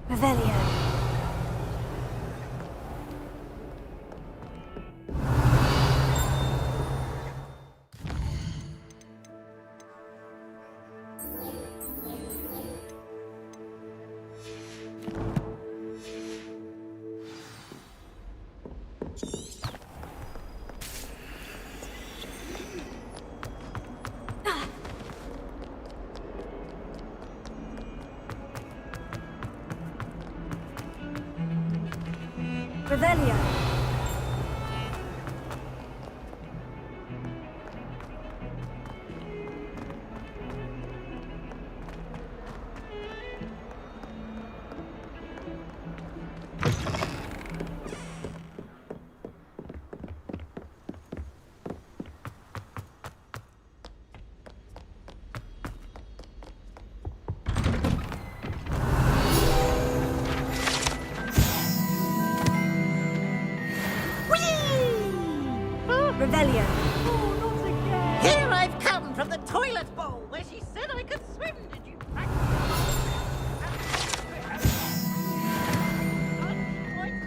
Revelio. Revelio. Revelio. Oh, not again! Here I've come from the toilet bowl where she said I could swim. Did you practice?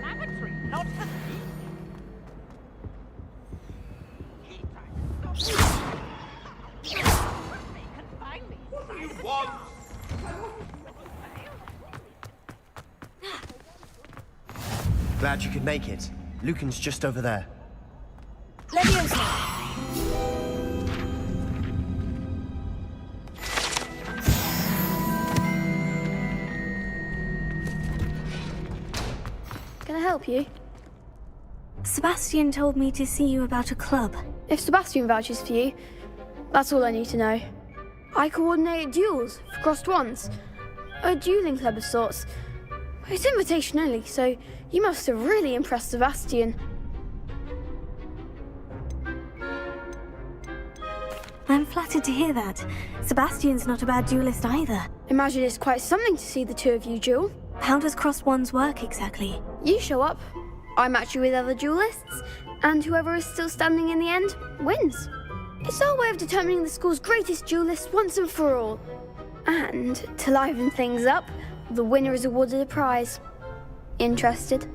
Lavatory, not the sea. He tried to stop me. Confine me. What do you want? Glad you could make it. Lucan's just over there. Leviosa. Can I help you? Sebastian told me to see you about a club. If Sebastian vouches for you, that's all I need to know. I coordinate duels for crossed wands. A dueling club of sorts. It's invitation only, so you must have really impressed Sebastian. I'm flattered to hear that. Sebastian's not a bad duelist either. Imagine it's quite something to see the two of you duel. How does crossed wands work exactly? You show up, I match you with other duelists, and whoever is still standing in the end wins. It's our way of determining the school's greatest duelist once and for all. And to liven things up, the winner is awarded a prize. Interested?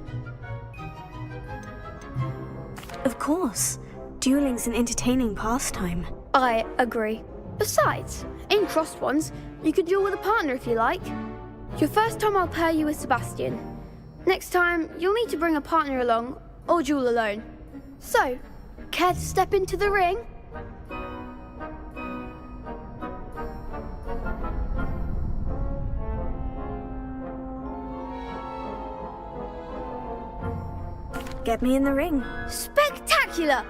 Of course. Dueling's an entertaining pastime. I agree. Besides, in crossed ones, you could duel with a partner if you like. Your first time I'll pair you with Sebastian. Next time, you'll need to bring a partner along, or duel alone. So, care to step into the ring? Get me in the ring. Spectacular!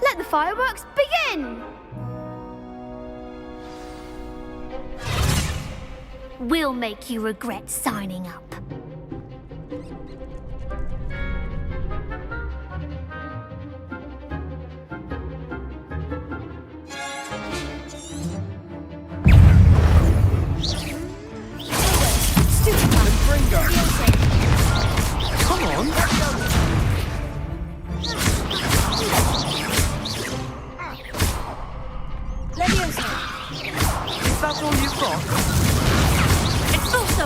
Let the fireworks begin! We'll make you regret signing up. Come on! Leviosa. Is that all you've got? Also,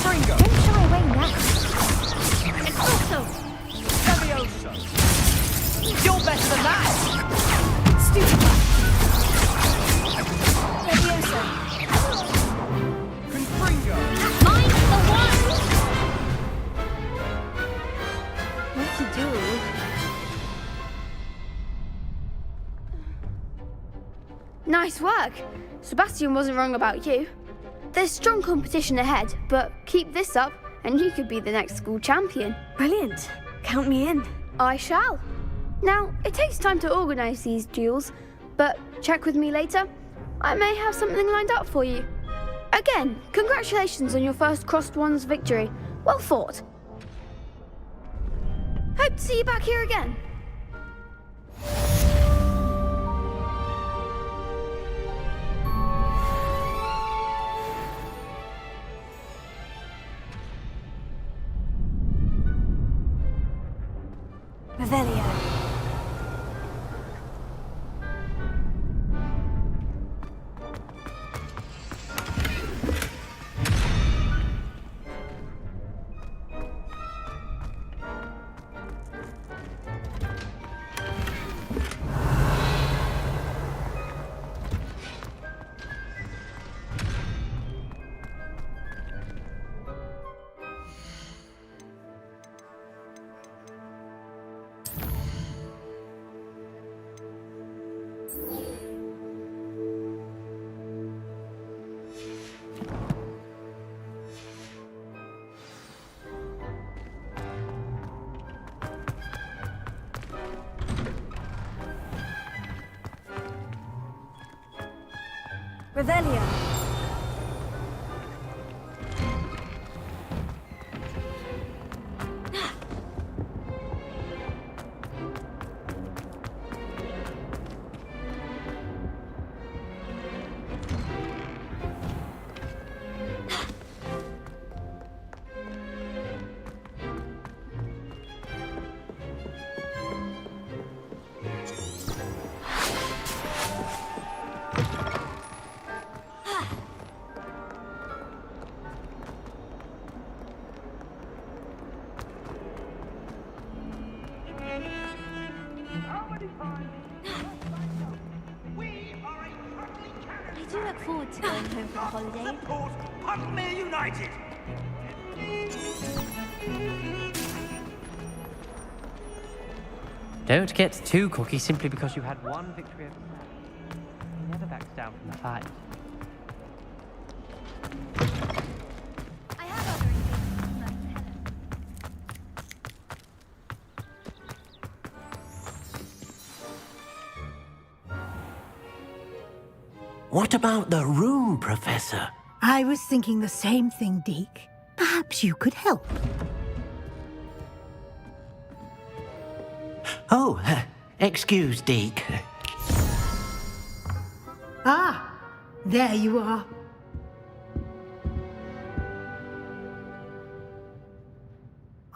Fringo! don't shy away now. Also, Leviosa! You're better than that! Stupefy. Leviosa. Confringo! mind the one. What to do? Nice work. Sebastian wasn't wrong about you. There's strong competition ahead, but keep this up and you could be the next school champion. Brilliant. Count me in. I shall. Now, it takes time to organise these duels, but check with me later. I may have something lined up for you. Again, congratulations on your first crossed wands victory. Well fought. Hope to see you back here again. Revelio. Revelio. I do look forward to going home for the holidays. Support Puddlemere United! Don't get too cocky simply because you had one victory over Sam. He never backs down from the fight. I have other engagements, Helen. What about the room, Professor? I was thinking the same thing, Deke. Perhaps you could help. Oh, excuse, Deke. Ah, there you are.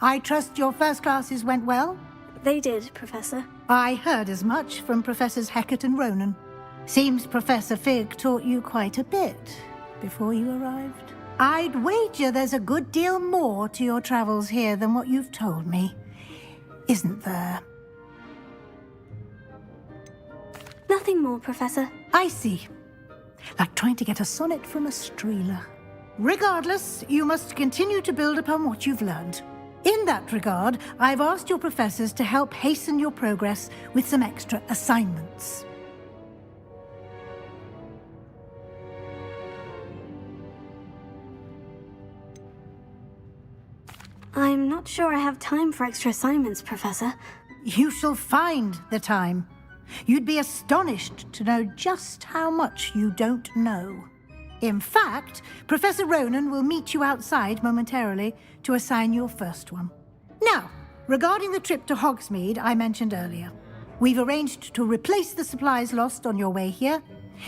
I trust your first classes went well? They did, Professor. I heard as much from Professors Hecat and Ronan. Seems Professor Fig taught you quite a bit before you arrived. I'd wager there's a good deal more to your travels here than what you've told me. Isn't there? Nothing more, Professor. I see. Like trying to get a sonnet from a streeler. Regardless, you must continue to build upon what you've learned. In that regard, I've asked your professors to help hasten your progress with some extra assignments. I'm not sure I have time for extra assignments, Professor. You shall find the time. You'd be astonished to know just how much you don't know. In fact, Professor Ronan will meet you outside momentarily to assign your first one. Now, regarding the trip to Hogsmeade I mentioned earlier, we've arranged to replace the supplies lost on your way here,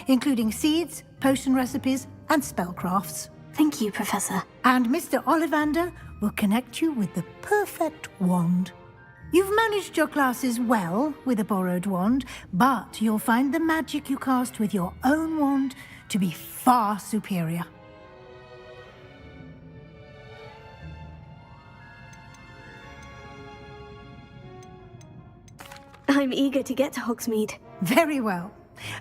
including seeds, potion recipes, and spellcrafts. Thank you, Professor. And Mr. Ollivander will connect you with the perfect wand. You've managed your classes well with a borrowed wand, but you'll find the magic you cast with your own wand to be far superior. I'm eager to get to Hogsmeade. Very well.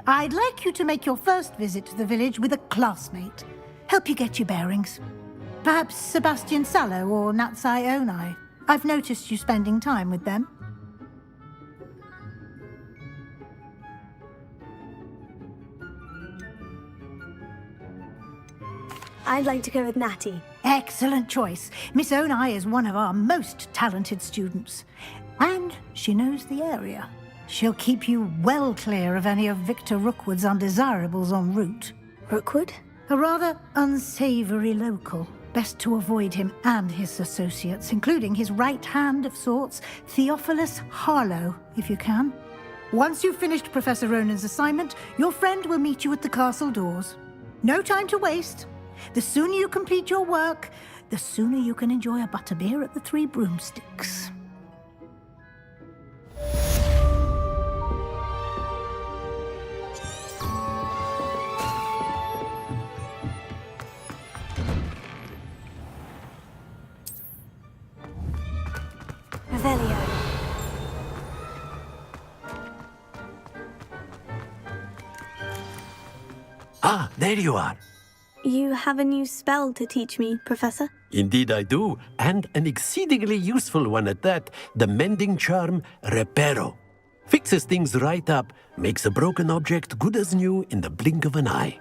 I'd like you to make your first visit to the village with a classmate. Help you get your bearings. Perhaps Sebastian Sallow or Natsai Onai. I've noticed you spending time with them. I'd like to go with Natty. Excellent choice. Miss Onai is one of our most talented students. And she knows the area. She'll keep you well clear of any of Victor Rookwood's undesirables en route. Rookwood? A rather unsavory local. Best to avoid him and his associates, including his right hand of sorts, Theophilus Harlow, if you can. Once you've finished Professor Ronan's assignment, your friend will meet you at the castle doors. No time to waste. The sooner you complete your work, the sooner you can enjoy a butterbeer at the Three Broomsticks. Revelio. Ah, there you are. You have a new spell to teach me, Professor? Indeed I do, and an exceedingly useful one at that, the mending charm Reparo. Fixes things right up, makes a broken object good as new in the blink of an eye.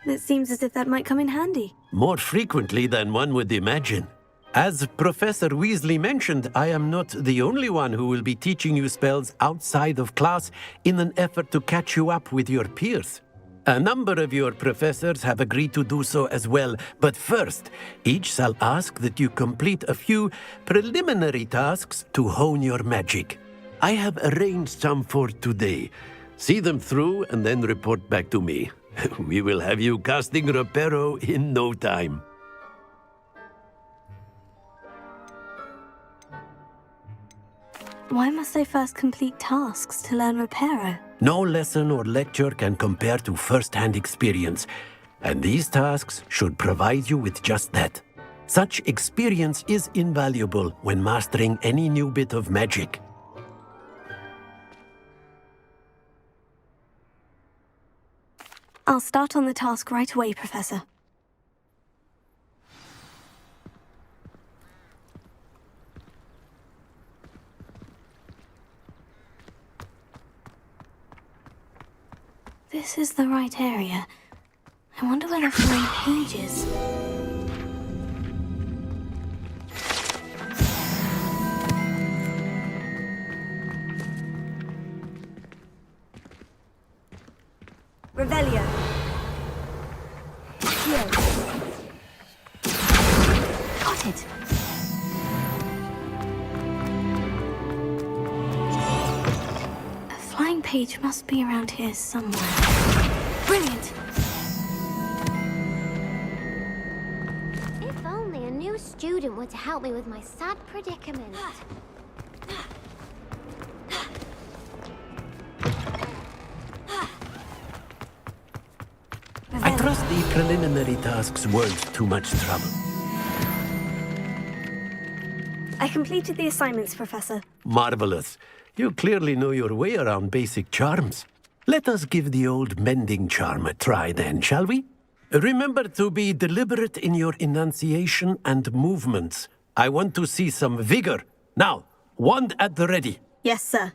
It seems as if that might come in handy. More frequently than one would imagine. As Professor Weasley mentioned, I am not the only one who will be teaching you spells outside of class in an effort to catch you up with your peers. A number of your professors have agreed to do so as well, but first, each shall ask that you complete a few preliminary tasks to hone your magic. I have arranged some for today. See them through and then report back to me. We will have you casting Reparo in no time. Why must I first complete tasks to learn Reparo? No lesson or lecture can compare to first-hand experience, and these tasks should provide you with just that. Such experience is invaluable when mastering any new bit of magic. I'll start on the task right away, Professor. This is the right area. I wonder where the flying page is. Revelio. Here. Got it. A flying page must be around here somewhere. Brilliant. If only a new student were to help me with my sad predicament. I trust the preliminary tasks weren't too much trouble. I completed the assignments, Professor. Marvelous. You clearly know your way around basic charms. Let us give the old mending charm a try then, shall we? Remember to be deliberate in your enunciation and movements. I want to see some vigor. Now, wand at the ready. Yes, sir.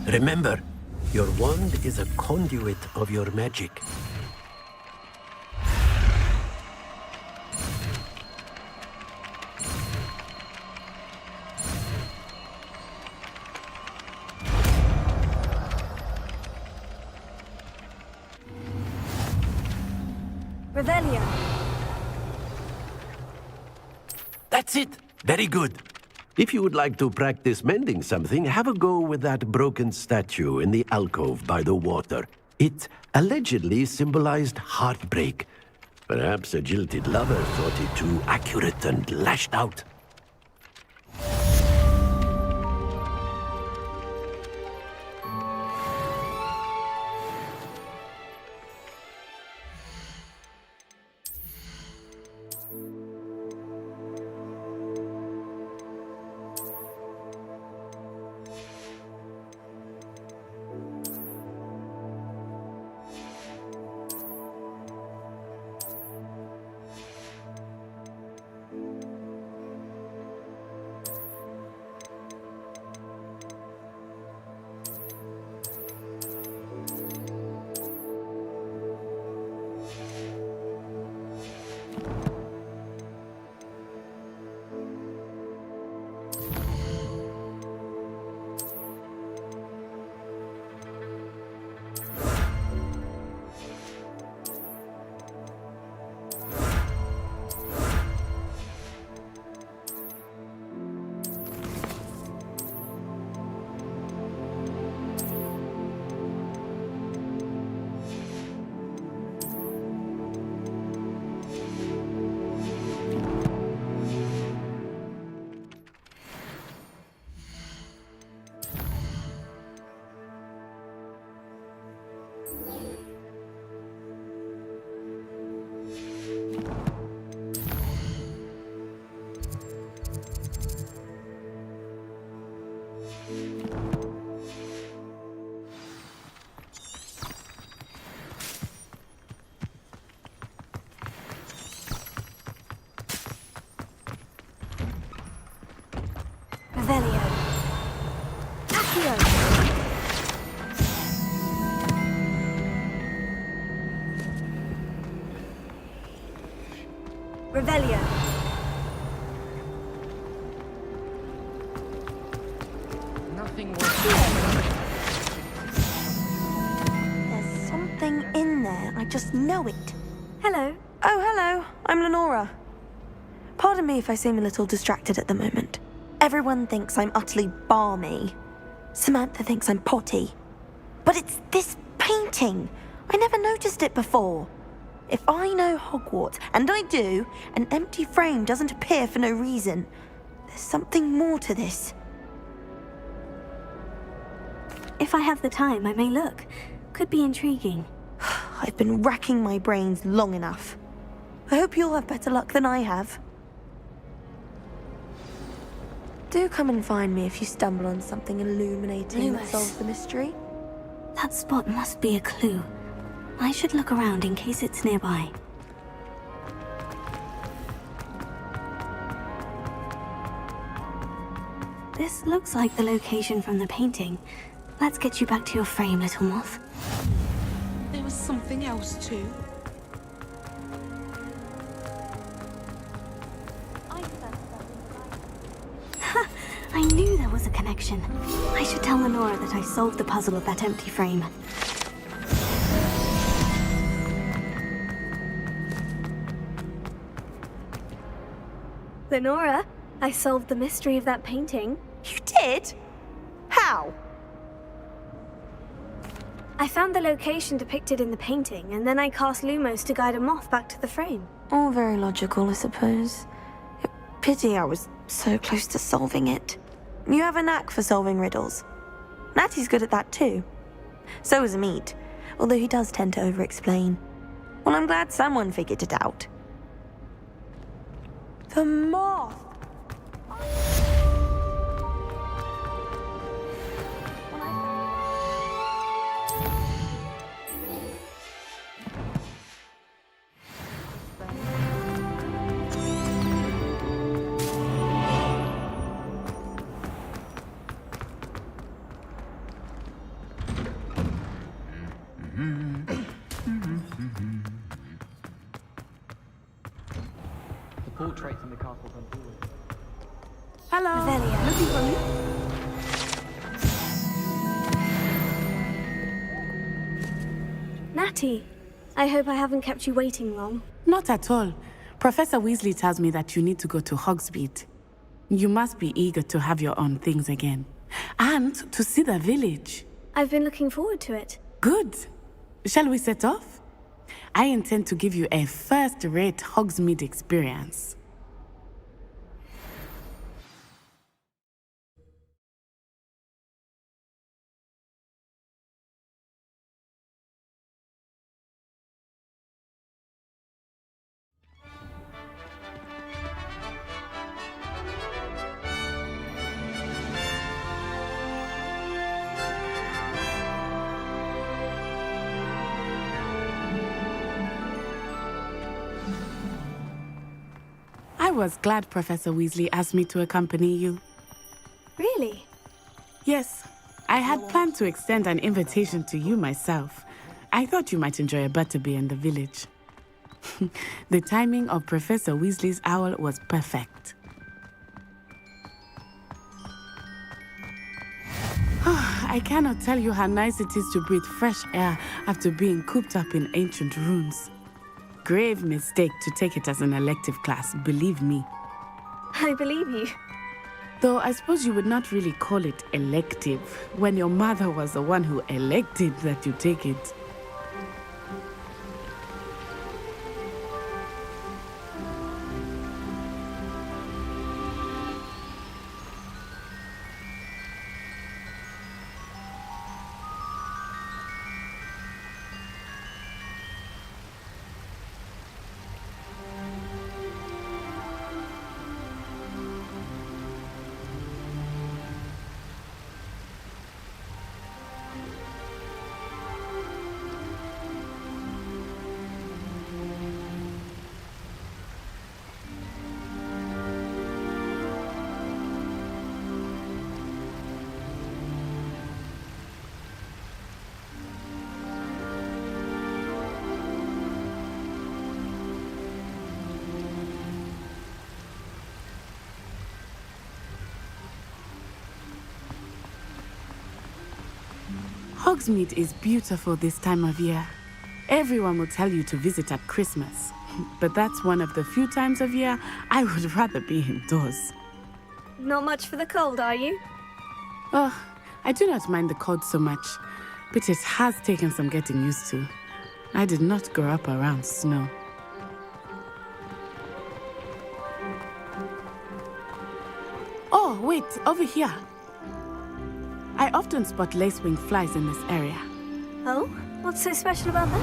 Remember, your wand is a conduit of your magic. Revelio. That's it. Very good. If you would like to practice mending something, have a go with that broken statue in the alcove by the water. It allegedly symbolized heartbreak. Perhaps a jilted lover thought it too accurate and lashed out. Revelio. Accio. Revelio. Nothing was. There's just know it. Hello. Oh, hello. I'm Lenora. Pardon me if I seem a little distracted at the moment. Everyone thinks I'm utterly balmy. Samantha thinks I'm potty. But it's this painting. I never noticed it before. If I know Hogwarts, and I do, an empty frame doesn't appear for no reason. There's something more to this. If I have the time, I may look. Could be intriguing. I've been racking my brains long enough. I hope you'll have better luck than I have. Do come and find me if you stumble on something illuminating that Lewis. solves the mystery. That spot must be a clue. I should look around in case it's nearby. This looks like the location from the painting. Let's get you back to your frame, little moth. There was something else too. I knew there was a connection. I should tell Lenora that I solved the puzzle of that empty frame. Lenora, I solved the mystery of that painting. You did? How? I found the location depicted in the painting, and then I cast Lumos to guide a moth back to the frame. All very logical, I suppose. Pity I was so close to solving it. You have a knack for solving riddles. Natty's good at that too. So is Amit, although he does tend to over-explain. Well, I'm glad someone figured it out. The moth! The portraits in the castle come forward. Hello. Revelia. Looking for me? Natty, I hope I haven't kept you waiting long. Not at all. Professor Weasley tells me that you need to go to Hogsmeade. You must be eager to have your own things again. And to see the village. I've been looking forward to it. Good. Shall we set off? I intend to give you a first-rate Hogsmeade experience. I was glad Professor Weasley asked me to accompany you. Really? Yes, I had planned to extend an invitation to you myself. I thought you might enjoy a butterbeer in the village. The timing of Professor Weasley's owl was perfect. I cannot tell you how nice it is to breathe fresh air after being cooped up in ancient rooms. Grave mistake to take it as an elective class, believe me. I believe you. Though I suppose you would not really call it elective when your mother was the one who elected that you take it. Hogsmeade is beautiful this time of year. Everyone will tell you to visit at Christmas. But that's one of the few times of year I would rather be indoors. Not much for the cold, are you? Oh, I do not mind the cold so much, but it has taken some getting used to. I did not grow up around snow. Oh, wait, over here. I often spot lacewing flies in this area. Oh? What's so special about them?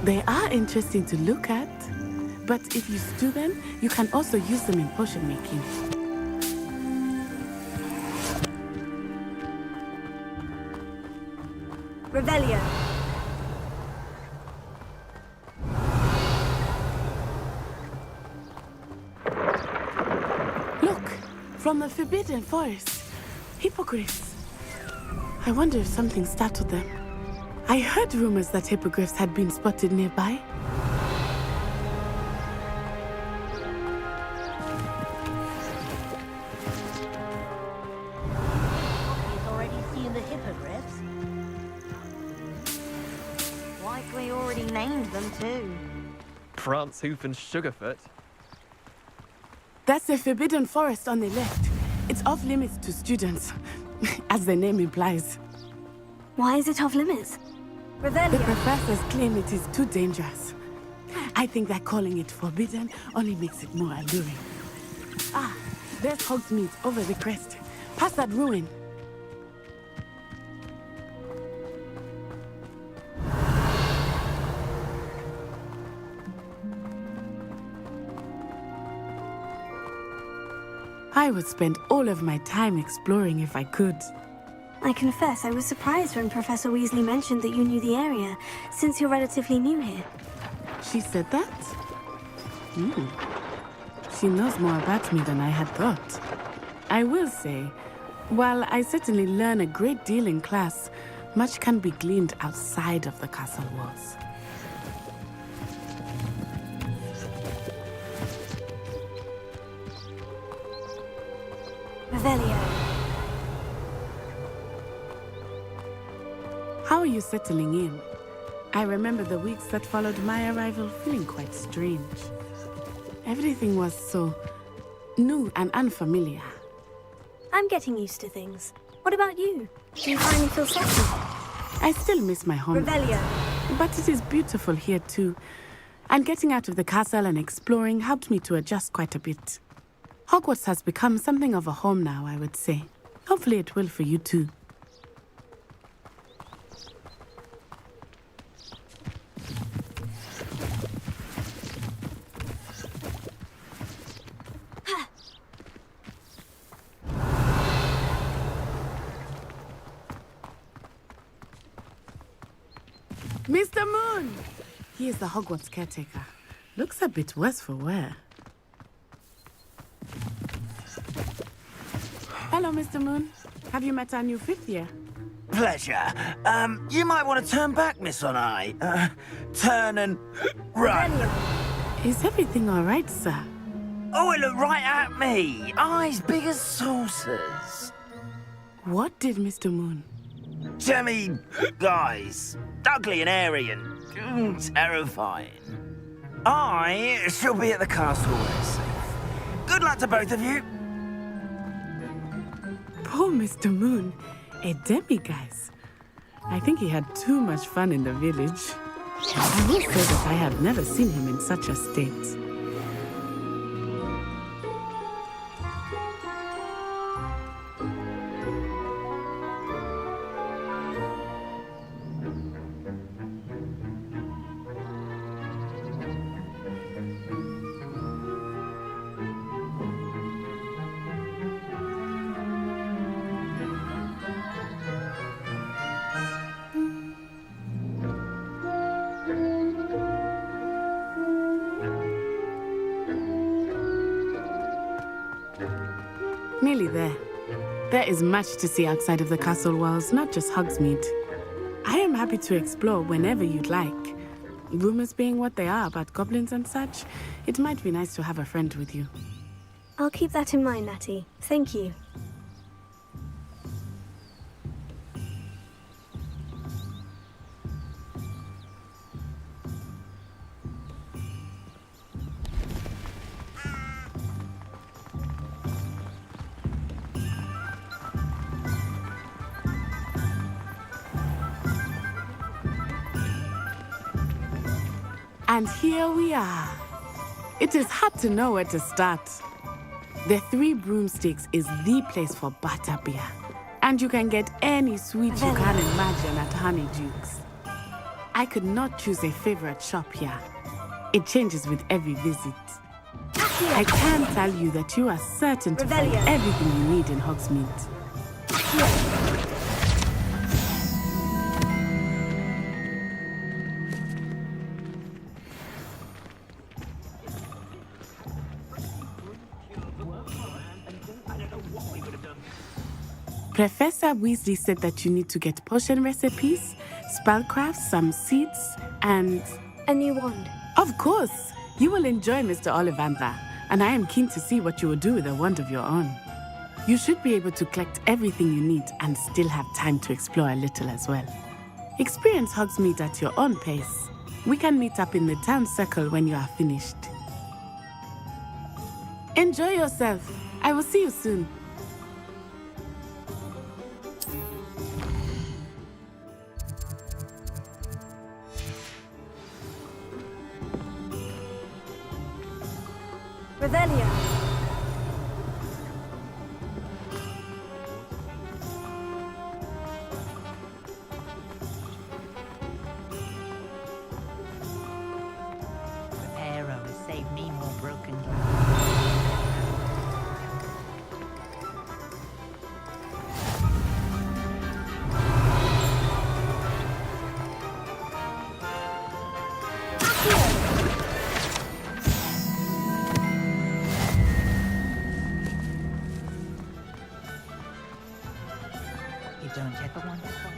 They are interesting to look at, but if you stew them, you can also use them in potion making. Revelio. Look, from the Forbidden Forest. Hippogriffs. I wonder if something startled them. I heard rumors that hippogriffs had been spotted nearby. He's already seen the hippogriffs. Likely already named them too. Prance, Hoof, and Sugarfoot. That's the Forbidden Forest on the left. It's off limits to students, as the name implies. Why is it off limits? The Revelio. professors claim it is too dangerous. I think that calling it forbidden only makes it more alluring. Ah, there's Hogsmeade over the crest. Past that ruin. I would spend all of my time exploring if I could. I confess I was surprised when Professor Weasley mentioned that you knew the area, since you're relatively new here. She said that? She knows more about me than I had thought. I will say, while I certainly learn a great deal in class, much can be gleaned outside of the castle walls. Revelio. How are you settling in? I remember the weeks that followed my arrival feeling quite strange. Everything was so new and unfamiliar. I'm getting used to things. What about you? Do you finally feel settled? I still miss my home. Revelio. But it is beautiful here too. And getting out of the castle and exploring helped me to adjust quite a bit. Hogwarts has become something of a home now, I would say. Hopefully it will for you too. Mr. Moon! He is the Hogwarts caretaker. Looks a bit worse for wear. Hello, Mr. Moon. Have you met our new fifth year? Pleasure. You might want to turn back, Miss Onai. Turn and run. Is everything all right, sir? Oh, it looked right at me. Eyes big as saucers. What did Mr. Moon? Jemmy, guys. Ugly and airy and terrifying. I shall be at the castle where it's safe. Good luck to both of you. Poor Mr. Moon. A demiguise. I think he had too much fun in the village. I will say that I have never seen him in such a state. Nearly there. There is much to see outside of the castle walls, not just Hogsmeade. I am happy to explore whenever you'd like. Rumors being what they are about goblins and such, it might be nice to have a friend with you. I'll keep that in mind, Natty. Thank you. And here we are. It is hard to know where to start. The Three Broomsticks is the place for butterbeer. And you can get any sweet you can imagine at Honeyduke's. I could not choose a favorite shop here. It changes with every visit. I can tell you that you are certain to find everything you need in Hogsmeade. Professor Weasley said that you need to get potion recipes, spellcrafts, some seeds, and... a new wand. Of course! You will enjoy Mr. Ollivander, and I am keen to see what you will do with a wand of your own. You should be able to collect everything you need and still have time to explore a little as well. Experience Hogsmeade at your own pace. We can meet up in the town circle when you are finished. Enjoy yourself. I will see you soon. Revelio. Arrow has saved me more broken glass. You don't ever want to fall.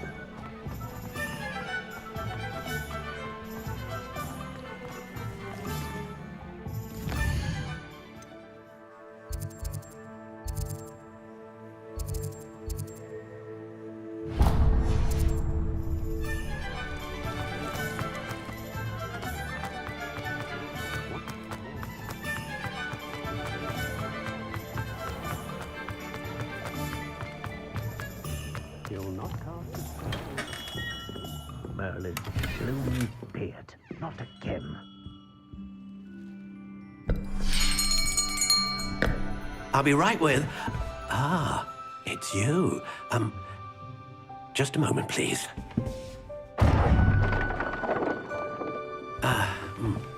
You'll not cast a spell. Merlin's gloomy beard. Not again. I'll be right with... Ah, it's you. Just a moment, please.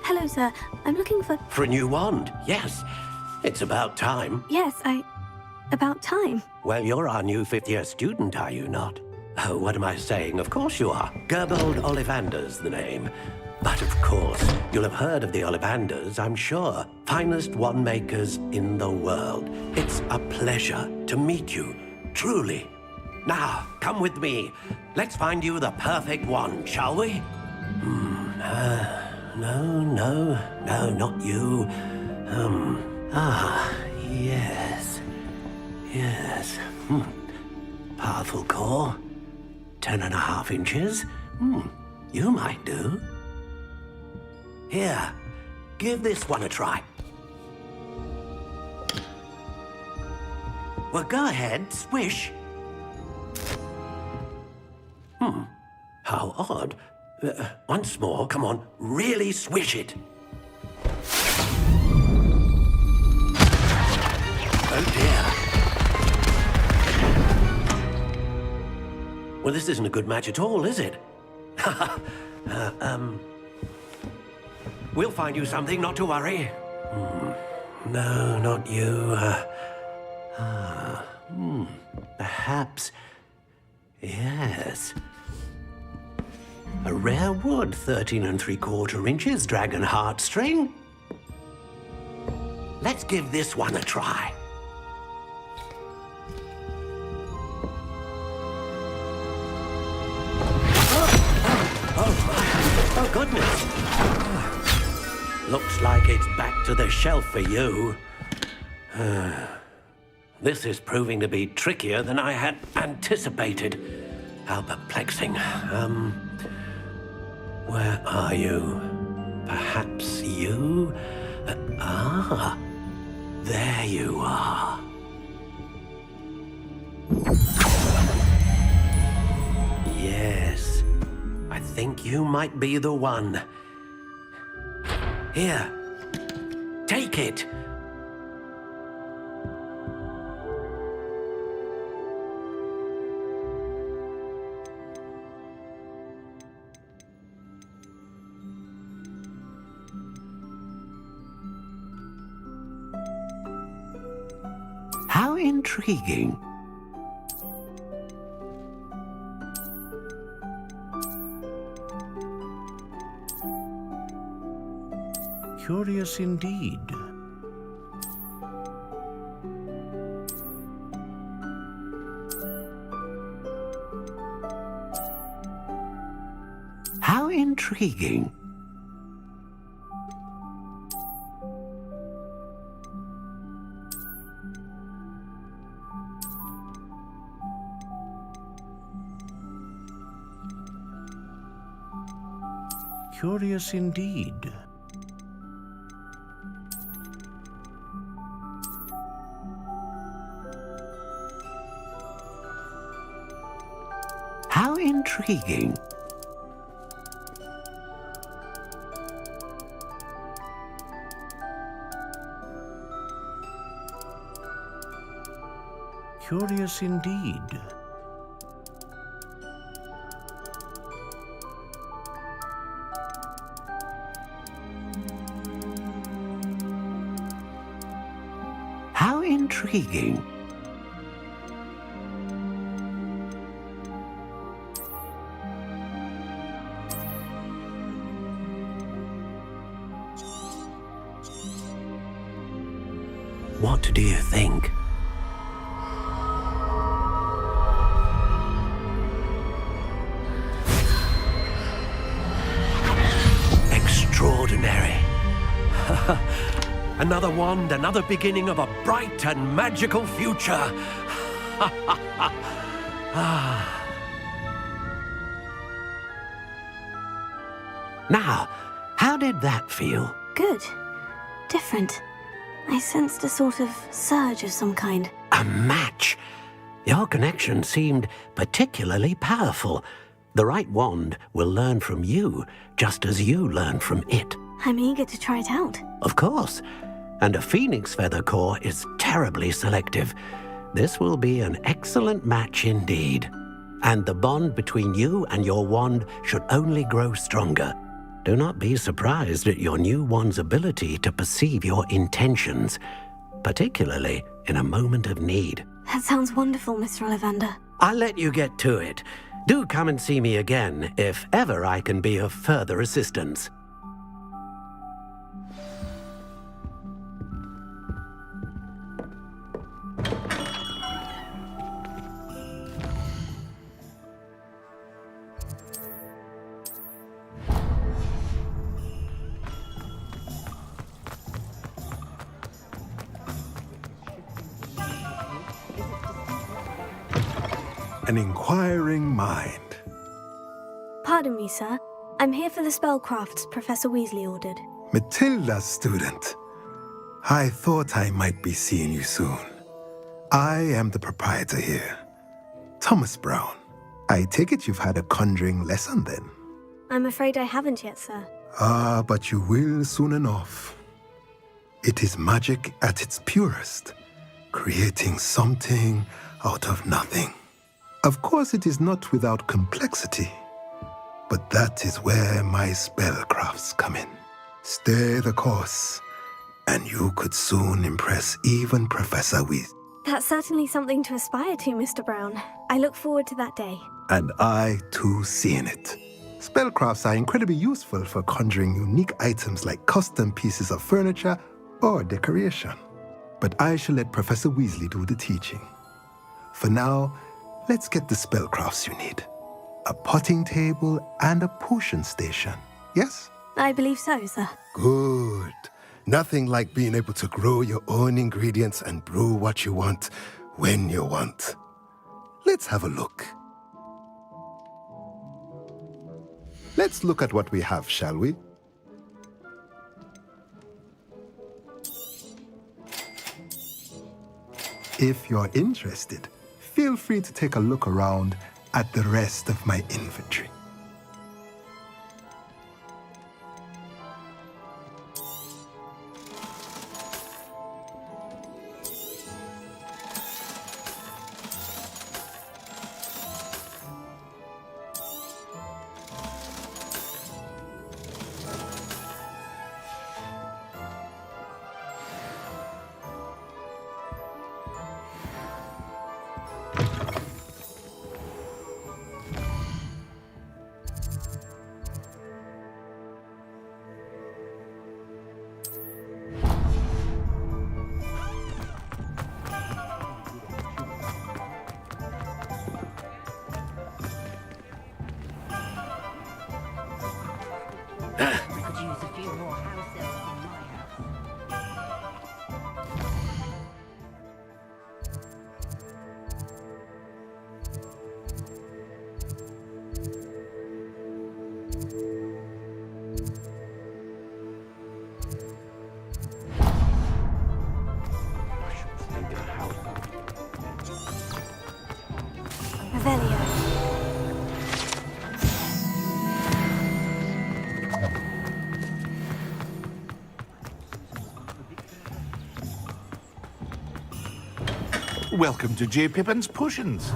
Hello, sir. I'm looking for... For a new wand, yes. It's about time. Yes, about time. Well, you're our new fifth-year student, are you not? Oh, what am I saying? Of course you are. Gerbold Ollivander's the name. But of course, you'll have heard of the Ollivanders, I'm sure. Finest wand makers in the world. It's a pleasure to meet you, truly. Now, come with me. Let's find you the perfect wand, shall we? No, not you. Yes. Powerful core. 10.5 inches. You might do. Here, give this one a try. Well, go ahead, swish. How odd. Once more, come on, really swish it. Oh dear. Well, this isn't a good match at all, is it? We'll find you something, not to worry. No, not you. Perhaps. Yes. A rare wood, 13 3/4 inches, dragon heartstring. Let's give this one a try. Oh, goodness. Looks like it's back to the shelf for you. This is proving to be trickier than I had anticipated. How perplexing. Where are you? Perhaps you? There you are. Yes. I think you might be the one. Here. Take it. How intriguing. Curious indeed. How intriguing. Curious indeed. How intriguing. Curious indeed. How intriguing. What do you think? Extraordinary. Another wand, another beginning of a bright and magical future. Now, how did that feel? Good. Different. I sensed a sort of surge of some kind. A match. Your connection seemed particularly powerful. The right wand will learn from you, just as you learn from it. I'm eager to try it out. Of course. And a phoenix feather core is terribly selective. This will be an excellent match indeed. And the bond between you and your wand should only grow stronger. Do not be surprised at your new wand's ability to perceive your intentions, particularly in a moment of need. That sounds wonderful, Mr. Ollivander. I'll let you get to it. Do come and see me again if ever I can be of further assistance. An inquiring mind. Pardon me, sir. I'm here for the spellcrafts Professor Weasley ordered. Matilda's student. I thought I might be seeing you soon. I am the proprietor here, Thomas Brown. I take it you've had a conjuring lesson then? I'm afraid I haven't yet, sir. Ah, but you will soon enough. It is magic at its purest, creating something out of nothing. Of course, it is not without complexity, but that is where my spellcrafts come in. Stay the course, and you could soon impress even Professor Weasley. That's certainly something to aspire to, Mr. Brown. I look forward to that day. And I, too, seeing it. Spellcrafts are incredibly useful for conjuring unique items like custom pieces of furniture or decoration. But I shall let Professor Weasley do the teaching. For now, let's get the spellcrafts you need. A potting table and a potion station, yes? I believe so, sir. Good. Nothing like being able to grow your own ingredients and brew what you want when you want. Let's have a look. Let's look at what we have, shall we? If you're interested, feel free to take a look around at the rest of my inventory. Could use a few more house elves in my house. Revelio. Welcome to J. Pippin's Potions.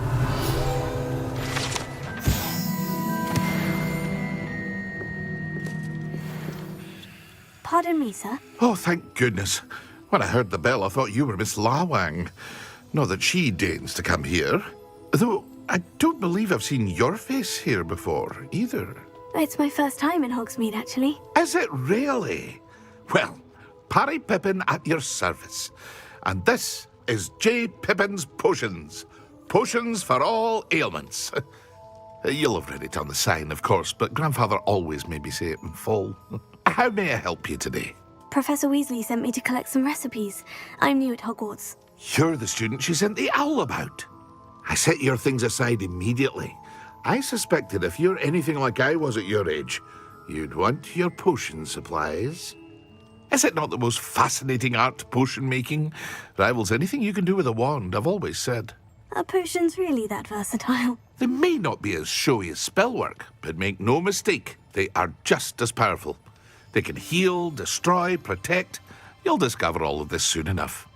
Pardon me, sir. Oh, thank goodness. When I heard the bell, I thought you were Miss Lawang. Not that she deigns to come here. Though I don't believe I've seen your face here before, either. It's my first time in Hogsmeade, actually. Is it really? Well, Parry Pippin at your service. And this is J. Pippin's Potions. Potions for all ailments. You'll have read it on the sign, of course, but Grandfather always made me say it in full. How may I help you today? Professor Weasley sent me to collect some recipes. I'm new at Hogwarts. You're the student she sent the owl about. I set your things aside immediately. I suspected if you're anything like I was at your age, you'd want your potion supplies. Is it not the most fascinating art, potion making? Rivals anything you can do with a wand, I've always said. Are potions really that versatile? They may not be as showy as spellwork, but make no mistake, they are just as powerful. They can heal, destroy, protect. You'll discover all of this soon enough.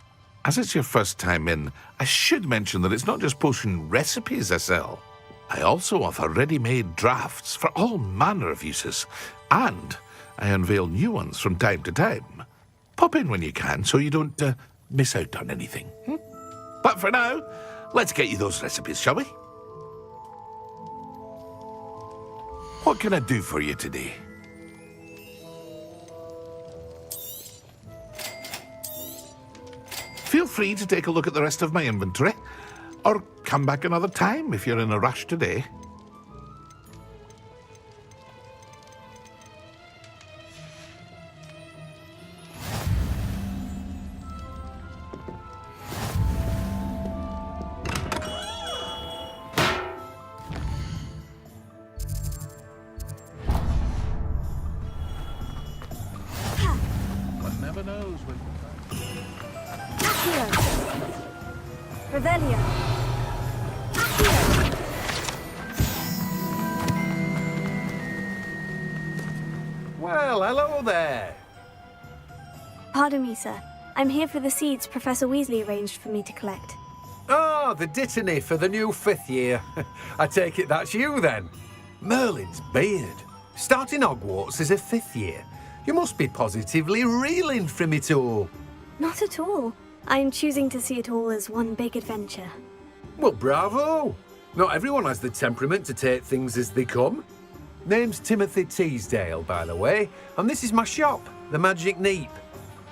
As it's your first time in, I should mention that it's not just potion recipes I sell. I also offer ready-made drafts for all manner of uses, and I unveil new ones from time to time. Pop in when you can so you don't miss out on anything. But for now, let's get you those recipes, shall we? What can I do for you today? Feel free to take a look at the rest of my inventory, or come back another time if you're in a rush today. One never knows when... Accio! Revelio! Well, hello there. Pardon me, sir. I'm here for the seeds Professor Weasley arranged for me to collect. Oh, the dittany for the new 5th year. I take it that's you then. Merlin's beard. Starting Hogwarts as a 5th year. You must be positively reeling from it all. Not at all. I'm choosing to see it all as one big adventure. Well, bravo. Not everyone has the temperament to take things as they come. Name's Timothy Teasdale, by the way, and this is my shop, the Magic Neep.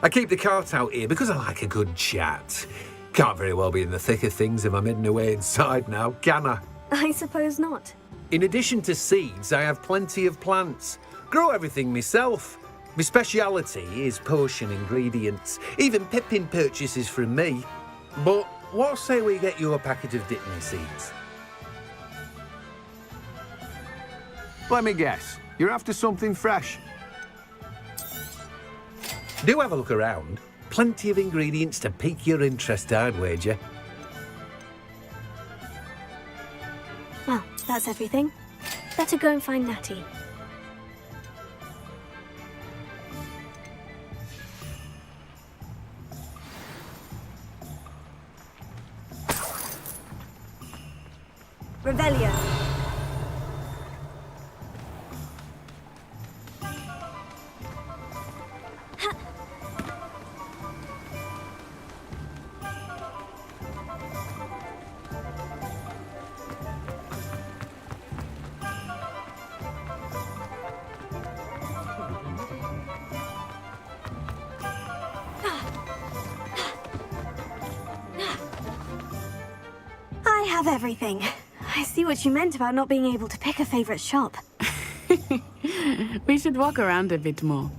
I keep the cart out here because I like a good chat. Can't very well be in the thick of things if I'm hidden away inside now, can I? I suppose not. In addition to seeds, I have plenty of plants. Grow everything myself. My speciality is potion ingredients. Even Pippin purchases from me. But what say we get you a packet of dittany seeds? Let me guess. You're after something fresh. Do have a look around. Plenty of ingredients to pique your interest, I'd wager. Well, that's everything. Better go and find Natty. Revelio. have everything. I see what you meant about not being able to pick a favorite shop. We should walk around a bit more.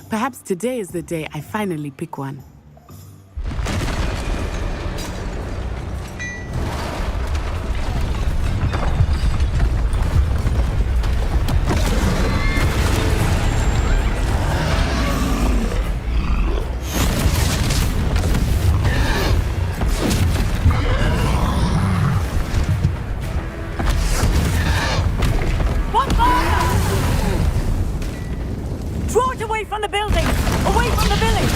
Perhaps today is the day I finally pick one. Draw it away from the building! Away from the village!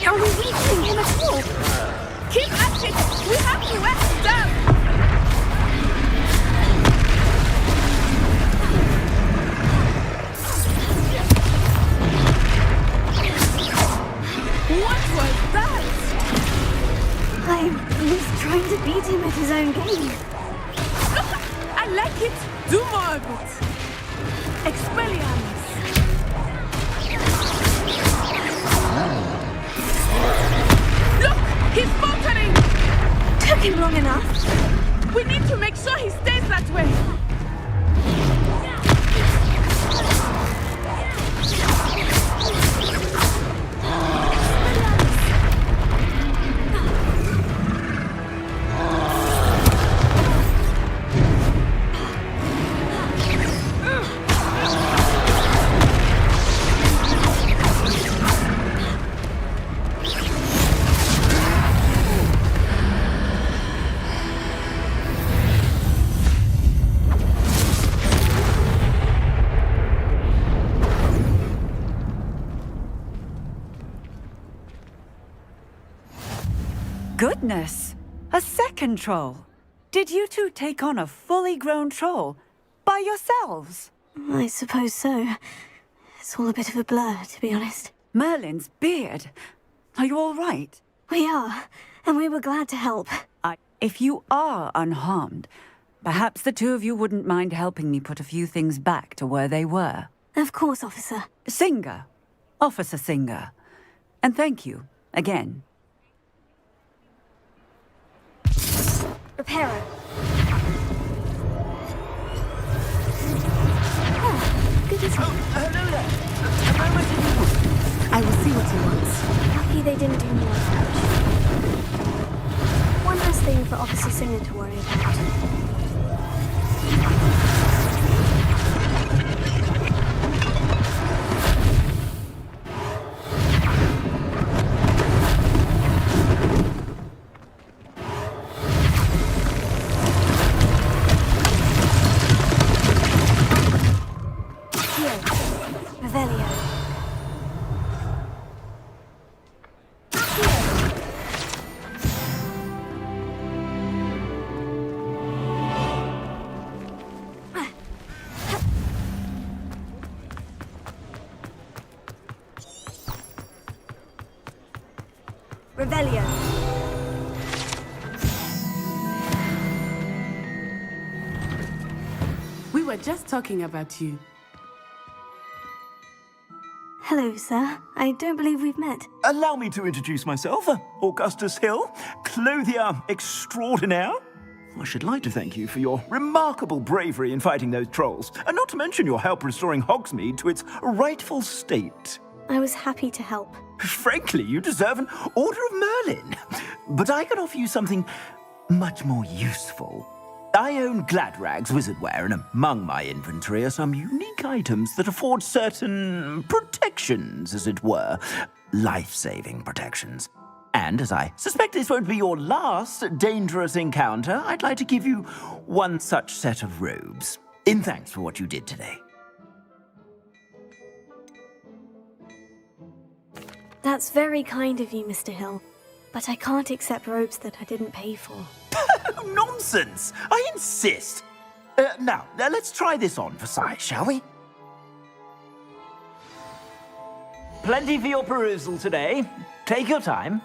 Are we reaching him at all? Keep at it! We have to rest down! What was that? I was trying to beat him at his own game. I like it! Do more of it! Expelliarmus! Look! He's faltering! Took him long enough. We need to make sure he stays that way! Goodness! A second troll! Did you two take on a fully grown troll? By yourselves? I suppose so. It's all a bit of a blur, to be honest. Merlin's beard! Are you all right? We are, and we were glad to help. If you are unharmed, perhaps the two of you wouldn't mind helping me put a few things back to where they were. Of course, officer. Singer. Officer Singer. And thank you, again. Reparo. Oh, goodness. Hello there. A moment if you want. I will see what he wants. Lucky they didn't do more damage. One less thing for Officer Singer to worry about. Revelio. We were just talking about you. Hello, sir. I don't believe we've met. Allow me to introduce myself, Augustus Hill, clothier extraordinaire. I should like to thank you for your remarkable bravery in fighting those trolls, and not to mention your help restoring Hogsmeade to its rightful state. I was happy to help. Frankly, you deserve an Order of Merlin. But I can offer you something much more useful. I own Gladrag's wizardware, and among my inventory are some unique items that afford certain protections, as it were. Life-saving protections. And as I suspect this won't be your last dangerous encounter, I'd like to give you one such set of robes, in thanks for what you did today. That's very kind of you, Mr. Hill. But I can't accept robes that I didn't pay for. No nonsense! I insist! Now, let's try this on for size, shall we? Plenty for your perusal today. Take your time.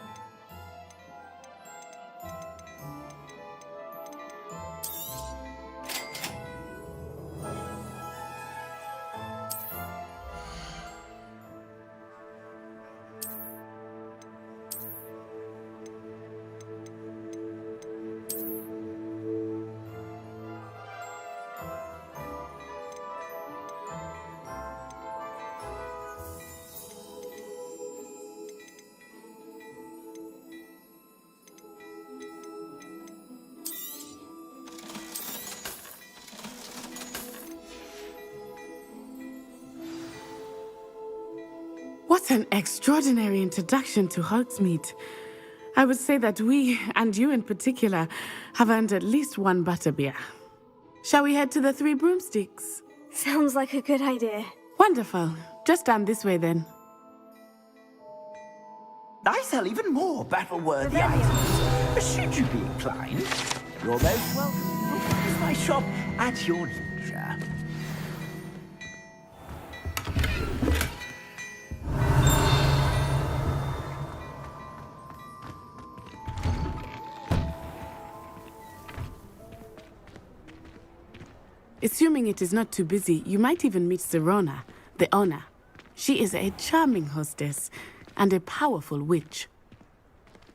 What an extraordinary introduction to Hogsmeade. I would say that we, and you in particular, have earned at least one butterbeer. Shall we head to the Three Broomsticks? Sounds like a good idea. Wonderful. Just down this way then. I sell even more battle-worthy items. Should you be inclined, you're most welcome to use my shop at your leisure. Assuming it is not too busy, you might even meet Sirona, the owner. She is a charming hostess and a powerful witch.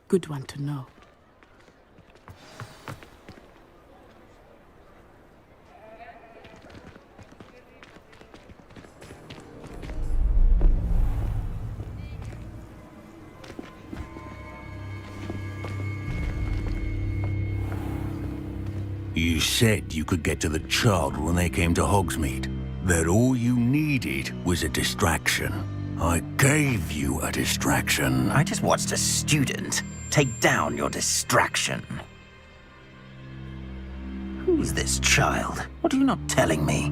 Good one to know. You said you could get to the child when they came to Hogsmeade. That all you needed was a distraction. I gave you a distraction. I just watched a student take down your distraction. Who's this child? What are you not telling me?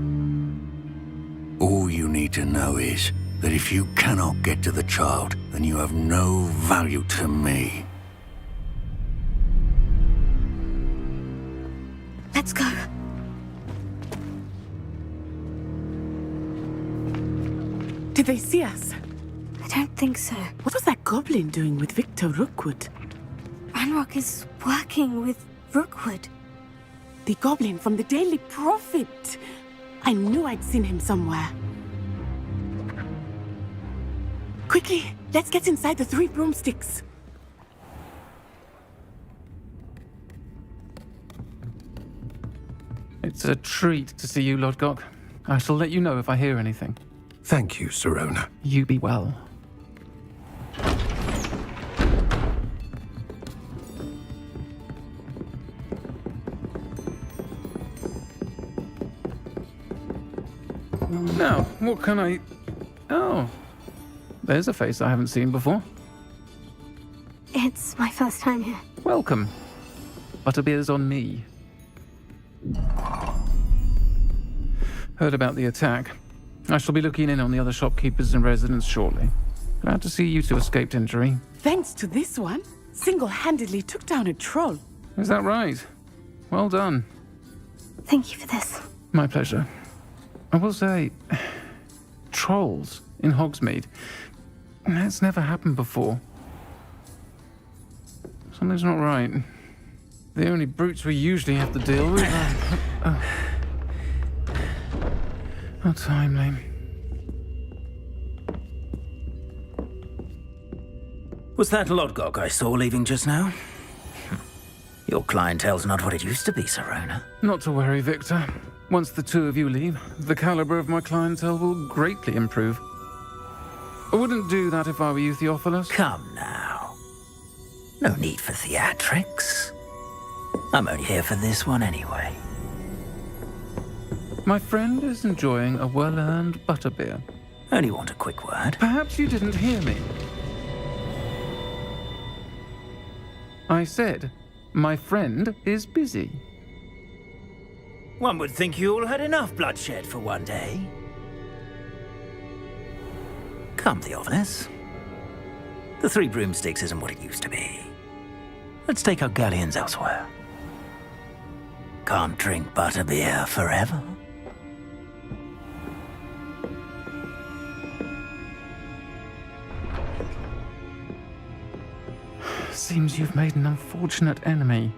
All you need to know is that if you cannot get to the child, then you have no value to me. Let's go. Did they see us? I don't think so. What was that goblin doing with Victor Rookwood? Ranrock is working with Rookwood. The goblin from the Daily Prophet. I knew I'd seen him somewhere. Quickly, let's get inside the Three Broomsticks. It's a treat to see you, Lodgok. I shall let you know if I hear anything. Thank you, Sirona. You be well. Now, what can I... Oh, there's a face I haven't seen before. It's my first time here. Welcome. Butterbeer's on me. Heard about the attack. I shall be looking in on the other shopkeepers and residents shortly. Glad to see you two escaped injury. Thanks to this one, single-handedly took down a troll. Is that right? Well done. Thank you for this. My pleasure. I will say, trolls in Hogsmeade. That's never happened before. Something's not right. The only brutes we usually have to deal with are... How timely. Was that Lodgok I saw leaving just now? Your clientele's not what it used to be, Sirona. Not to worry, Victor. Once the two of you leave, the caliber of my clientele will greatly improve. I wouldn't do that if I were you, Theophilus. Come now. No need for theatrics. I'm only here for this one anyway. My friend is enjoying a well-earned butterbeer. Only want a quick word. Perhaps you didn't hear me. I said, my friend is busy. One would think you all had enough bloodshed for one day. Come, Theophilus. The Three Broomsticks isn't what it used to be. Let's take our galleons elsewhere. can't drink butterbeer forever. Seems you've made an unfortunate enemy.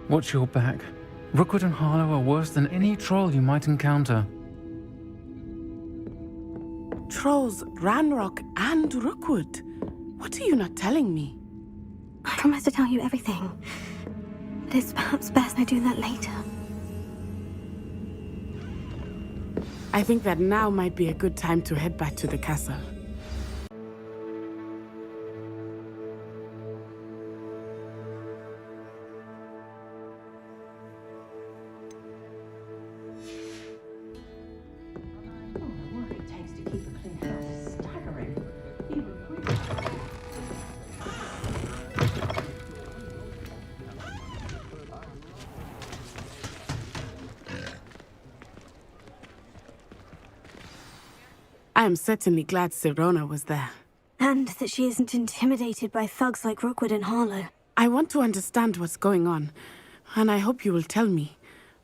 Watch your back. Rookwood and Harlow are worse than any troll you might encounter. Trolls, Ranrock, and Rookwood. What are you not telling me? I promise to tell you everything. But it's perhaps best I do that later. I think that now might be a good time to head back to the castle. I am certainly glad Sirona was there. And that she isn't intimidated by thugs like Rookwood and Harlow. I want to understand what's going on, and I hope you will tell me.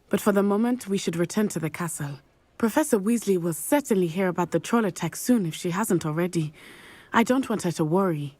But for the moment, we should return to the castle. Professor Weasley will certainly hear about the troll attack soon if she hasn't already. I don't want her to worry.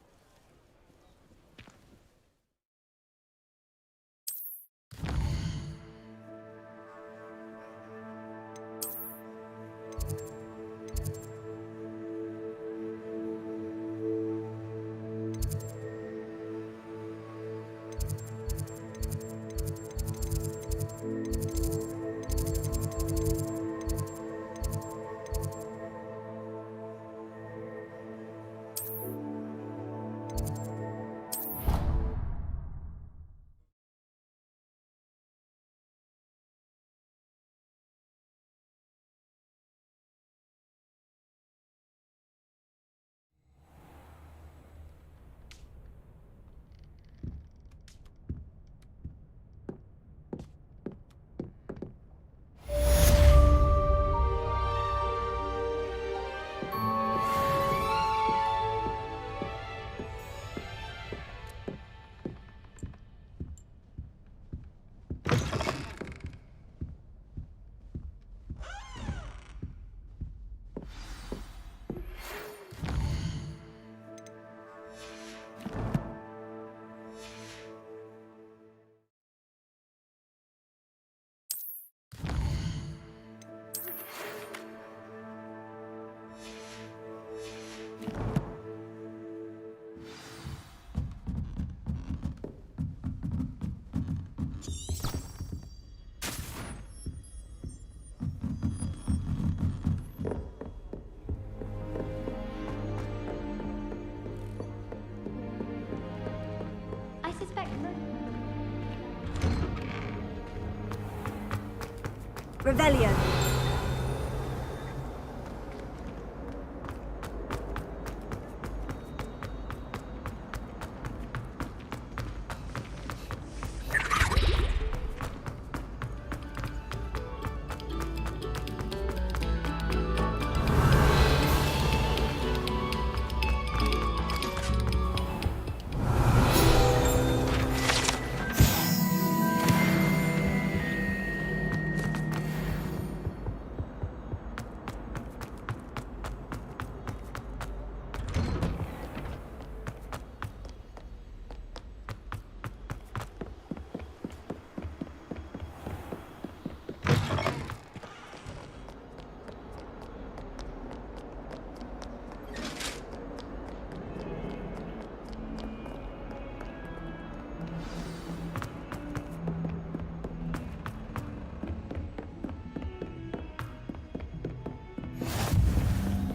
Revelio.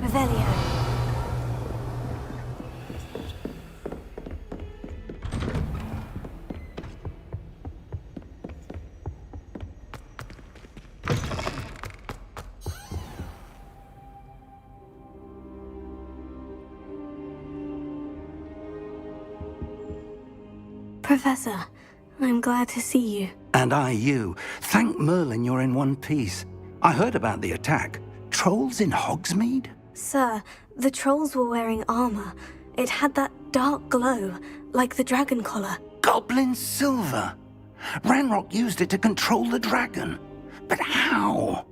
Revelio. Professor, I'm glad to see you. And I you. Thank Merlin you're in one piece. I heard about the attack. Trolls in Hogsmeade? Sir, the trolls were wearing armor. It had that dark glow, like the dragon collar. Goblin silver. Ranrock used it to control the dragon. But how?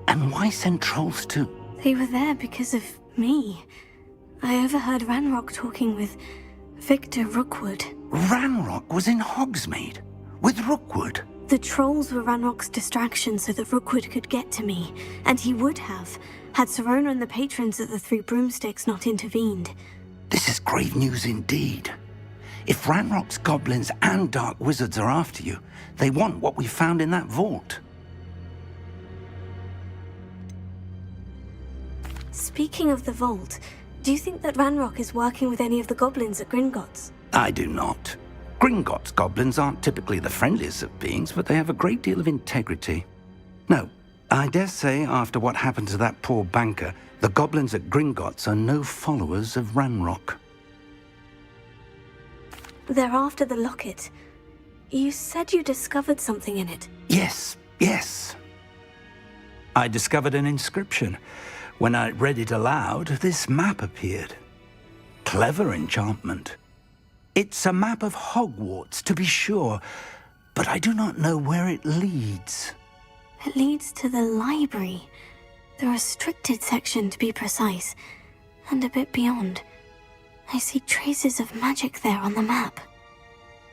And why send trolls too? They were there because of me. I overheard Ranrock talking with Victor Rookwood. Ranrock was in Hogsmeade with Rookwood. The trolls were Ranrock's distraction so that Rookwood could get to me, and he would have, had Sirona and the patrons at the Three Broomsticks not intervened. This is grave news indeed. If Ranrock's goblins and dark wizards are after you, they want what we found in that vault. Speaking of the vault, do you think that Ranrock is working with any of the goblins at Gringotts? I do not. Gringotts goblins aren't typically the friendliest of beings, but they have a great deal of integrity. No, I dare say after what happened to that poor banker, the goblins at Gringotts are no followers of Ranrock. They're after the locket. You said you discovered something in it. Yes. I discovered an inscription. When I read it aloud, this map appeared. Clever enchantment. It's a map of Hogwarts, to be sure, but I do not know where it leads. It leads to the library. The restricted section, to be precise. And a bit beyond. I see traces of magic there on the map.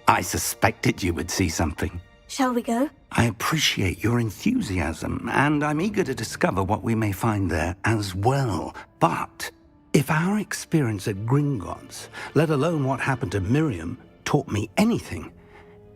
I suspected you would see something. Shall we go? I appreciate your enthusiasm, and I'm eager to discover what we may find there as well. But if our experience at Gringotts, let alone what happened to Miriam, taught me anything,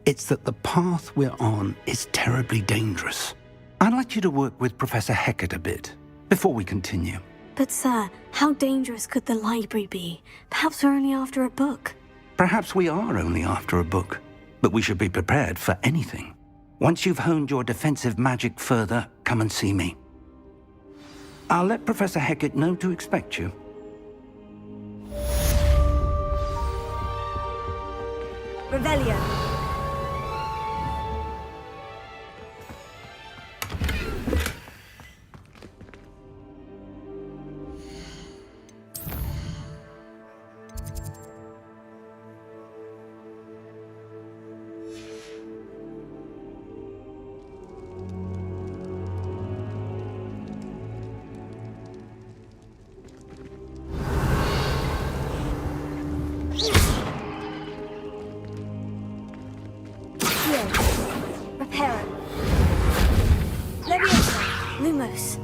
it's that the path we're on is terribly dangerous. I'd like you to work with Professor Hecat a bit before we continue. But sir, how dangerous could the library be? Perhaps we're only after a book. Perhaps we are only after a book, but we should be prepared for anything. Once you've honed your defensive magic further, come and see me. I'll let Professor Hecat know to expect you. Revelio. Lumos.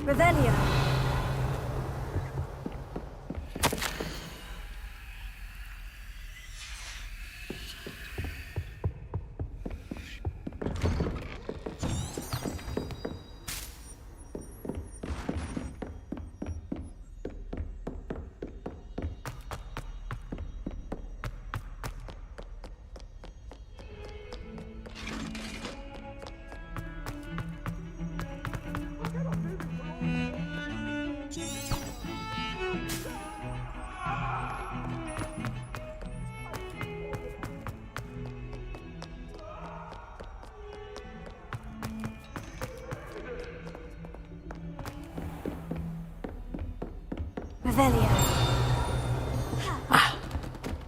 Revelio.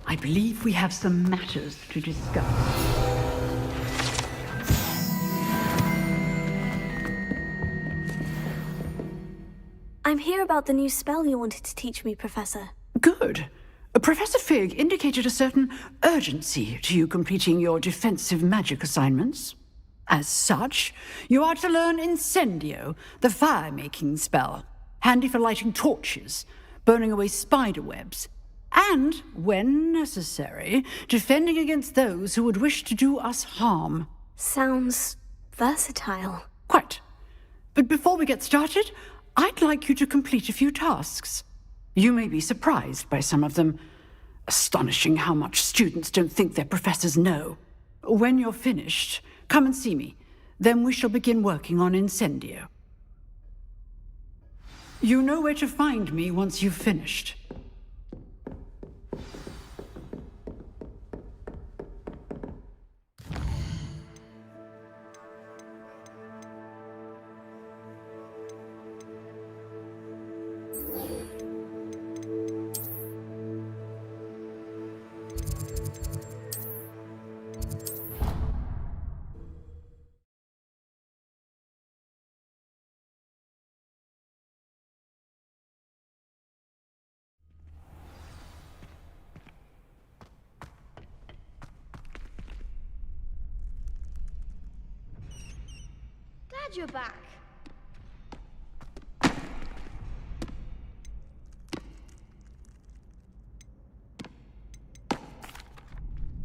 I believe we have some matters to discuss. I'm here about the new spell you wanted to teach me, Professor. Good. Professor Fig indicated a certain urgency to you completing your defensive magic assignments. As such, you are to learn Incendio, the fire-making spell, handy for lighting torches, burning away spider webs, and, when necessary, defending against those who would wish to do us harm. Sounds versatile. Quite. But before we get started, I'd like you to complete a few tasks. You may be surprised by some of them. Astonishing how much students don't think their professors know. When you're finished, come and see me. Then we shall begin working on Incendio. You know where to find me once you've finished. you're back.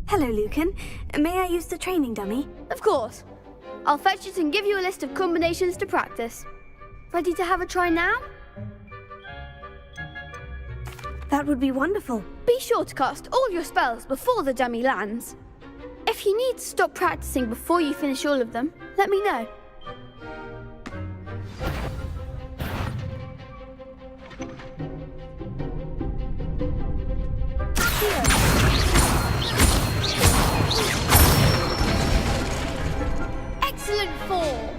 Hello, Lucan. May I use the training dummy? Of course. I'll fetch it and give you a list of combinations to practice. Ready to have a try now? That would be wonderful. Be sure to cast all your spells before the dummy lands. If you need to stop practicing before you finish all of them, let me know. Excellent fall.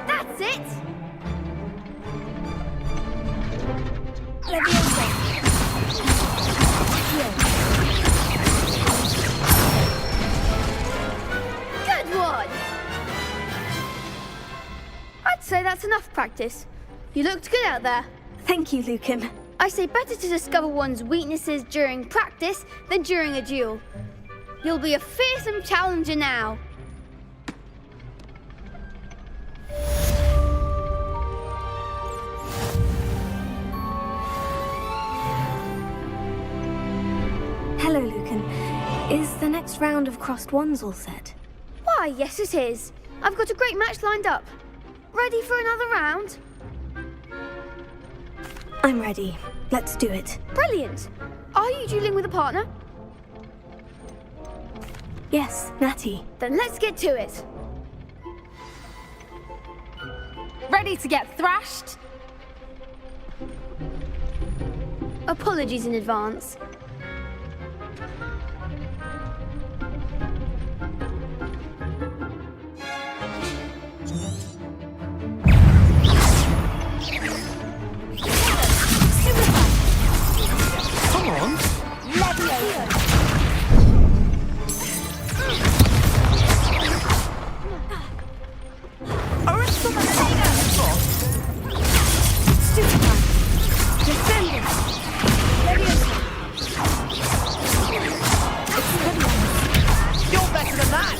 That's it. Good one. I'd say that's enough practice. You looked good out there. Thank you, Lucan. I say better to discover one's weaknesses during practice than during a duel. You'll be a fearsome challenger now. Hello, Lucan. Is the next round of crossed wands all set? Why, yes it is. I've got a great match lined up. Ready for another round? I'm ready. Let's do it. Brilliant. Are you dueling with a partner? Yes, Natty. Then let's get to it. Ready to get thrashed? Apologies in advance. Come on. You're better than that.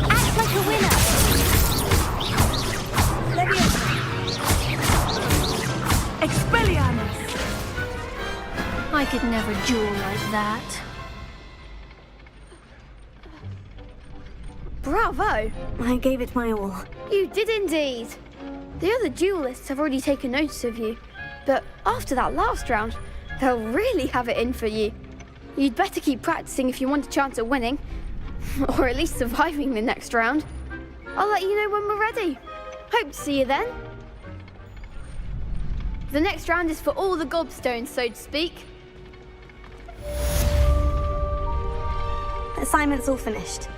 Act like a winner. Expelliarmus! I could never duel like that. Bravo! I gave it my all. You did indeed. The other duelists have already taken notice of you, but after that last round, they'll really have it in for you. You'd better keep practicing if you want a chance at winning, or at least surviving the next round. I'll let you know when we're ready. Hope to see you then. The next round is for all the gobstones, so to speak. Assignment's all finished.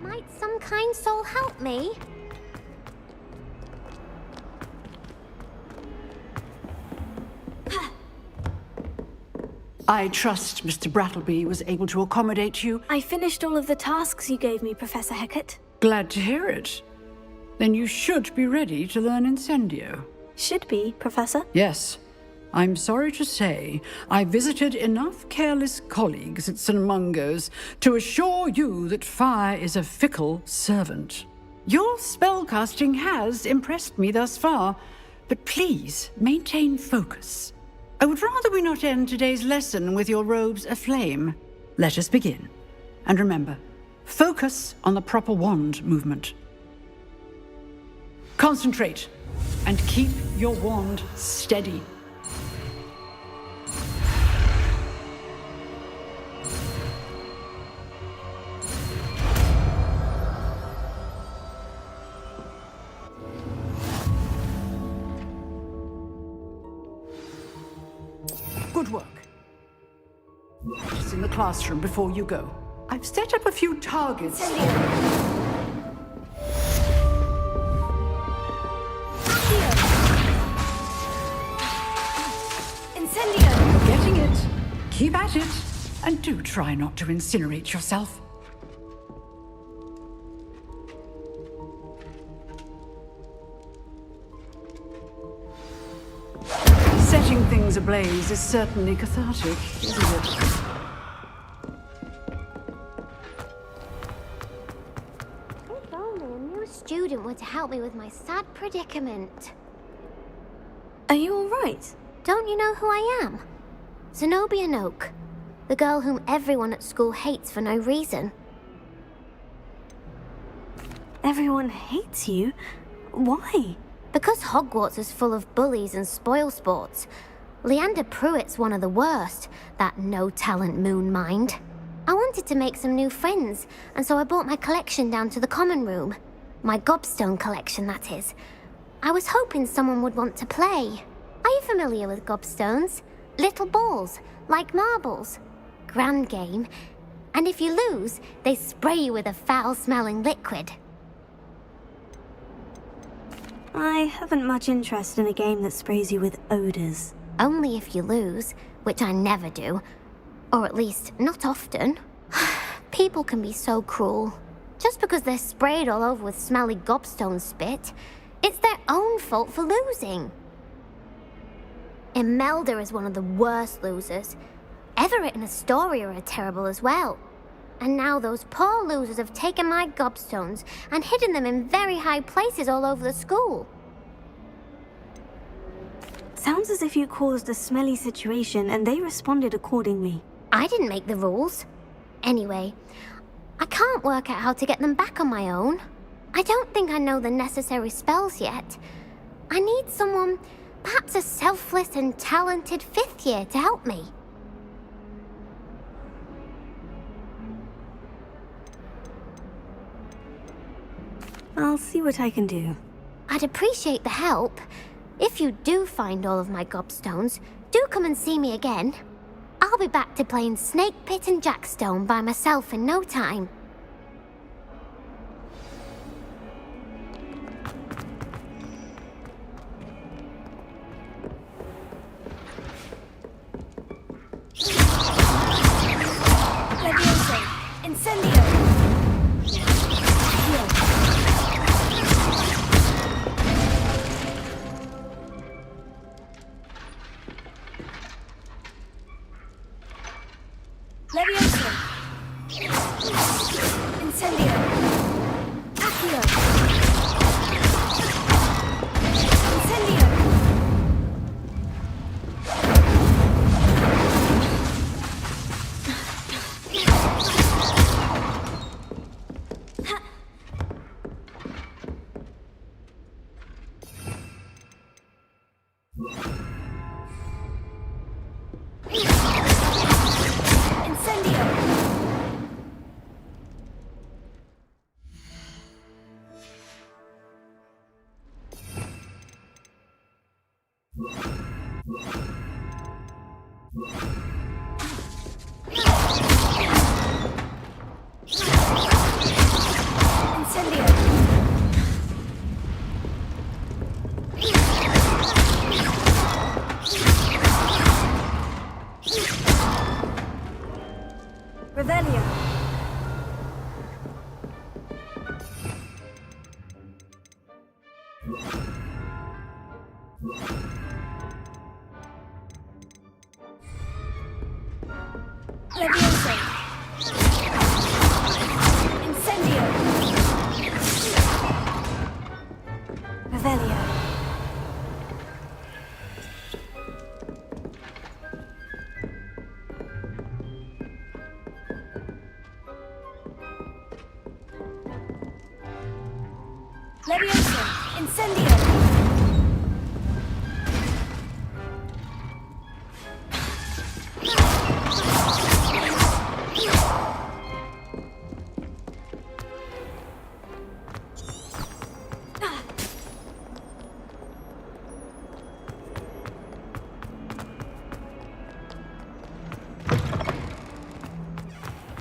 Might some kind soul help me? I trust Mr. Brattleby was able to accommodate you. I finished all of the tasks you gave me, Professor Hecat. Glad to hear it. Then you should be ready to learn Incendio. Should be, Professor. Yes. I'm sorry to say, I visited enough careless colleagues at St. Mungo's to assure you that fire is a fickle servant. Your spellcasting has impressed me thus far, but please maintain focus. I would rather we not end today's lesson with your robes aflame. Let us begin. And remember, focus on the proper wand movement. Concentrate, and keep your wand steady. Good work. Just in the classroom before you go. I've set up a few targets. Incendio! You're getting it. Keep at it. And do try not to incinerate yourself. Setting things ablaze is certainly cathartic, isn't it? If only a new student were to help me with my sad predicament. Are you all right? Don't you know who I am? Zenobia Noak, the girl whom everyone at school hates for no reason. Everyone hates you? Why? Because Hogwarts is full of bullies and spoilsports. Leander Pruitt's one of the worst, that no-talent moon mind. I wanted to make some new friends, and so I brought my collection down to the common room. My gobstone collection, that is. I was hoping someone would want to play. Are you familiar with gobstones? Little balls, like marbles. Grand game. And if you lose, they spray you with a foul-smelling liquid. I haven't much interest in a game that sprays you with odors. Only if you lose, which I never do. Or at least, not often. People can be so cruel. Just because they're sprayed all over with smelly gobstone spit, it's their own fault for losing. Imelda is one of the worst losers. Everett and Astoria are terrible as well. And now those poor losers have taken my gobstones and hidden them in very high places all over the school. Sounds as if you caused a smelly situation and they responded accordingly. I didn't make the rules. Anyway, I can't work out how to get them back on my own. I don't think I know the necessary spells yet. I need someone, perhaps a selfless and talented fifth year to help me. I'll see what I can do. I'd appreciate the help. If you do find all of my gobstones, do come and see me again. I'll be back to playing Snake Pit and Jackstone by myself in no time. Leviosa! Incendio! Leviosa! Incendio! Accio! Incendio! Revelio. Leviosa. Incendio. Leviosa! Incendio!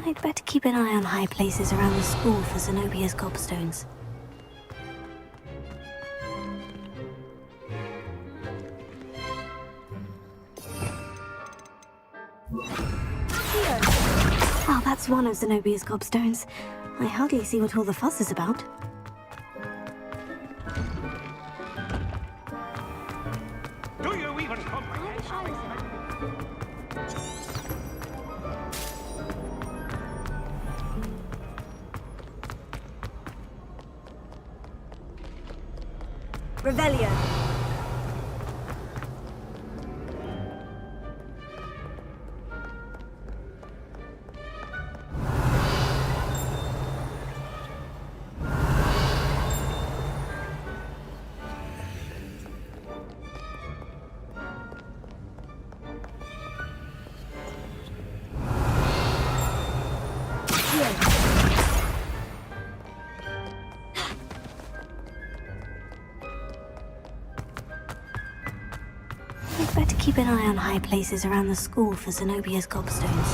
I'd better keep an eye on high places around the school for Zenobia's gobstones. Oh, that's one of Zenobia's gobstones. I hardly see what all the fuss is about. Do you even comprehend? Revelio. I'd better keep an eye on high places around the school for Zenobia's gobstones.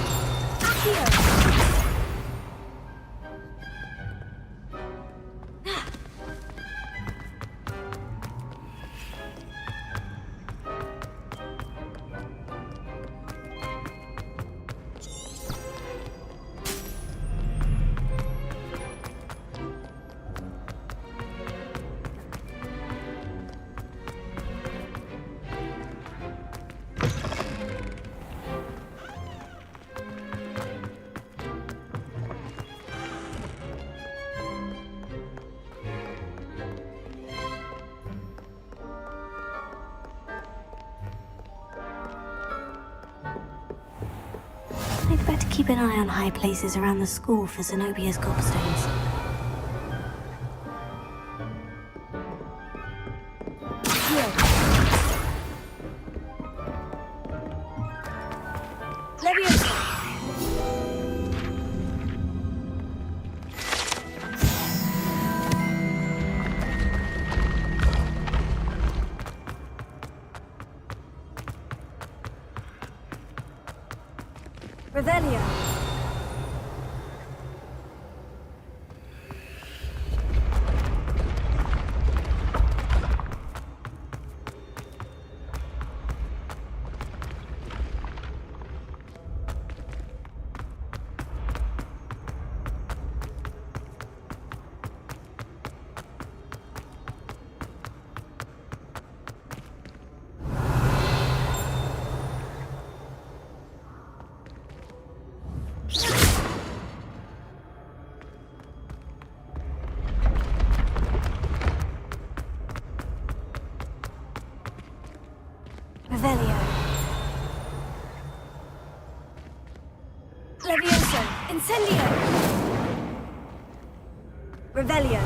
I'd better keep an eye on high places around the school for Zenobia's gobstones. Leviosa! Revelio. Revelio. Leviosa! Incendio! Revelio.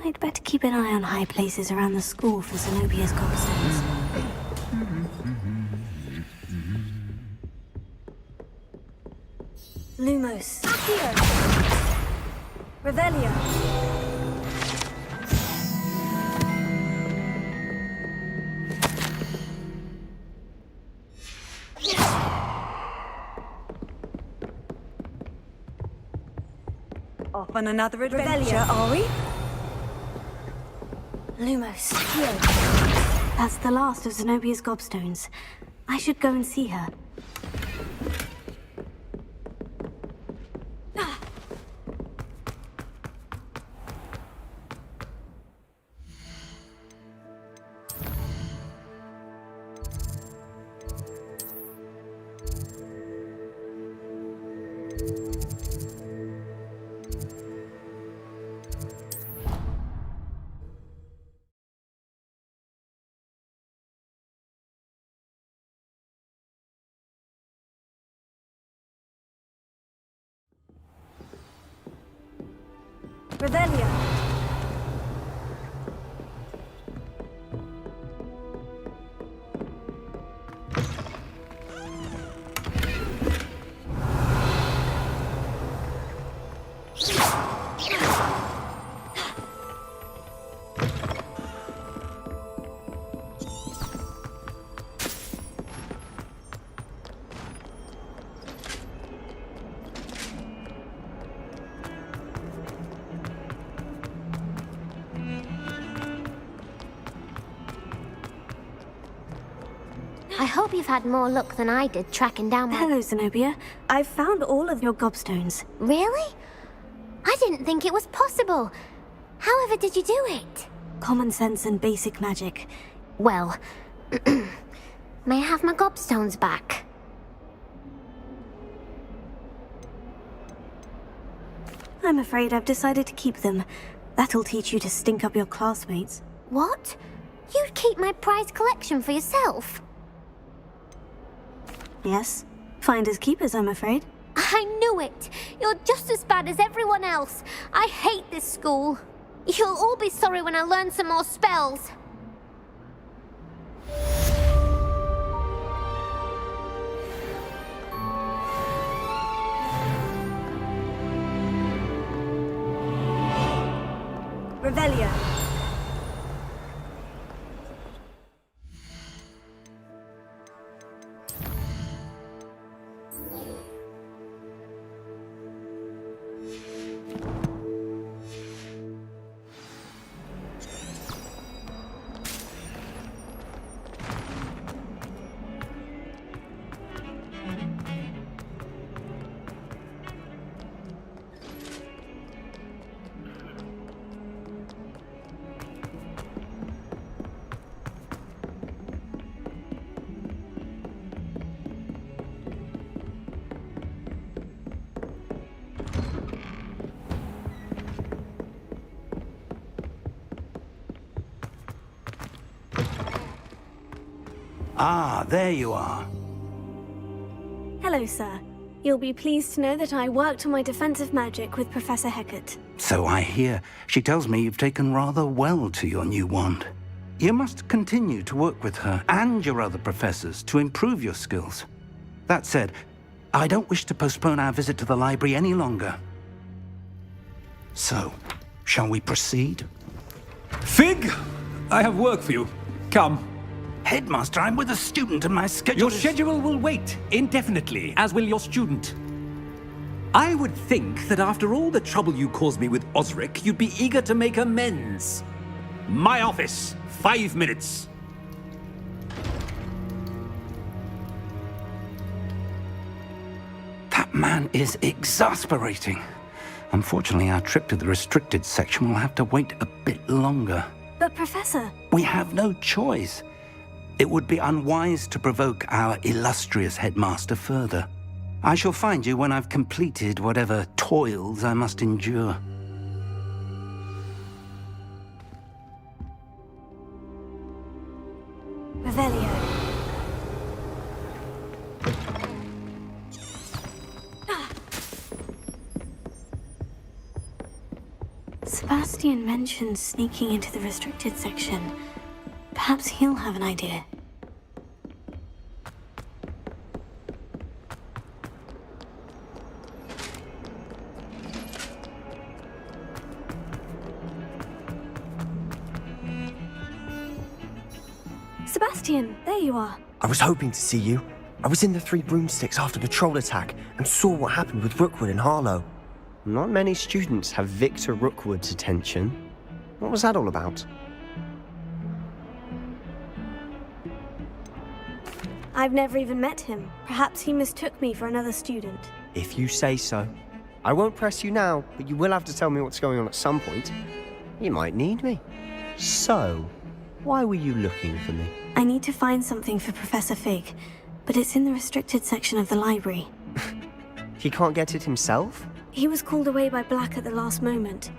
I'd better keep an eye on high places around the school for Zenobia's gobstones. Lumos. Accio. Revelio. Off on another adventure, are we? Lumos. That's the last of Zenobia's gobstones. I should go and see her. Revelio. I hope you've had more luck than I did tracking down my... Hello, Zenobia. I've found all of your gobstones. Really? I didn't think it was possible. However did you do it? Common sense and basic magic. Well, may I have my gobstones back? I'm afraid I've decided to keep them. That'll teach you to stink up your classmates. What? You'd keep my prized collection for yourself? Yes. Finders keepers, I'm afraid. I knew it! You're just as bad as everyone else. I hate this school. You'll all be sorry when I learn some more spells. Revelio. Ah, there you are. Hello, sir. You'll be pleased to know that I worked on my defensive magic with Professor Hecat. So I hear. She tells me you've taken rather well to your new wand. You must continue to work with her and your other professors to improve your skills. That said, I don't wish to postpone our visit to the library any longer. So, shall we proceed? Fig! I have work for you. Come. Headmaster, I'm with a student and my schedule Your schedule will wait indefinitely, as will your student. I would think that after all the trouble you caused me with Osric, you'd be eager to make amends. My office, 5 minutes. That man is exasperating. Unfortunately, our trip to the restricted section will have to wait a bit longer. But, Professor... We have no choice. It would be unwise to provoke our illustrious headmaster further. I shall find you when I've completed whatever toils I must endure. Revelio. Sebastian mentioned sneaking into the restricted section. Perhaps he'll have an idea. Sebastian, there you are. I was hoping to see you. I was in the Three Broomsticks after the troll attack and saw what happened with Rookwood and Harlow. Not many students have Victor Rookwood's attention. What was that all about? I've never even met him. Perhaps he mistook me for another student. If you say so. I won't press you now, but you will have to tell me what's going on at some point. You might need me. So, why were you looking for me? I need to find something for Professor Fig, but it's in the restricted section of the library. He can't get it himself? He was called away by Black at the last moment.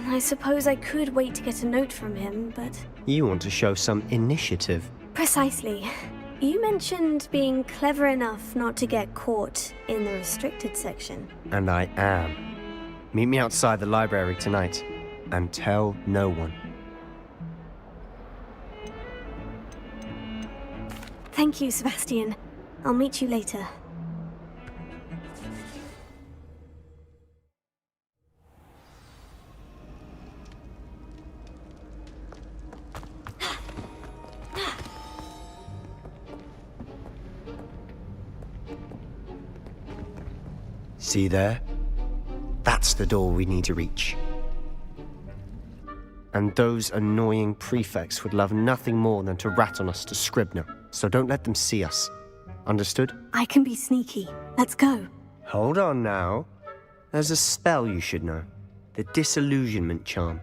I suppose I could wait to get a note from him, but... You want to show some initiative. Precisely. You mentioned being clever enough not to get caught in the restricted section. And I am. Meet me outside the library tonight, and tell no one. Thank you, Sebastian. I'll meet you later. See there? That's the door we need to reach. And those annoying prefects would love nothing more than to rat on us to Scribner, so don't let them see us. Understood? I can be sneaky. Let's go. Hold on now. There's a spell you should know. The Disillusionment Charm.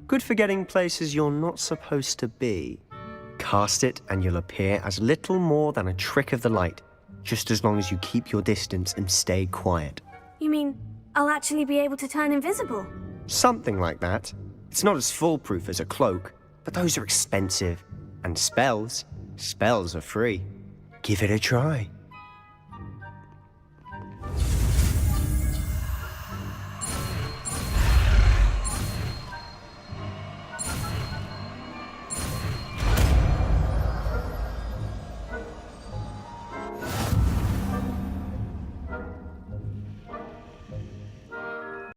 Good for getting places you're not supposed to be. Cast it and you'll appear as little more than a trick of the light, just as long as you keep your distance and stay quiet. You mean I'll actually be able to turn invisible? Something like that. It's not as foolproof as a cloak, but those are expensive. And spells are free. Give it a try.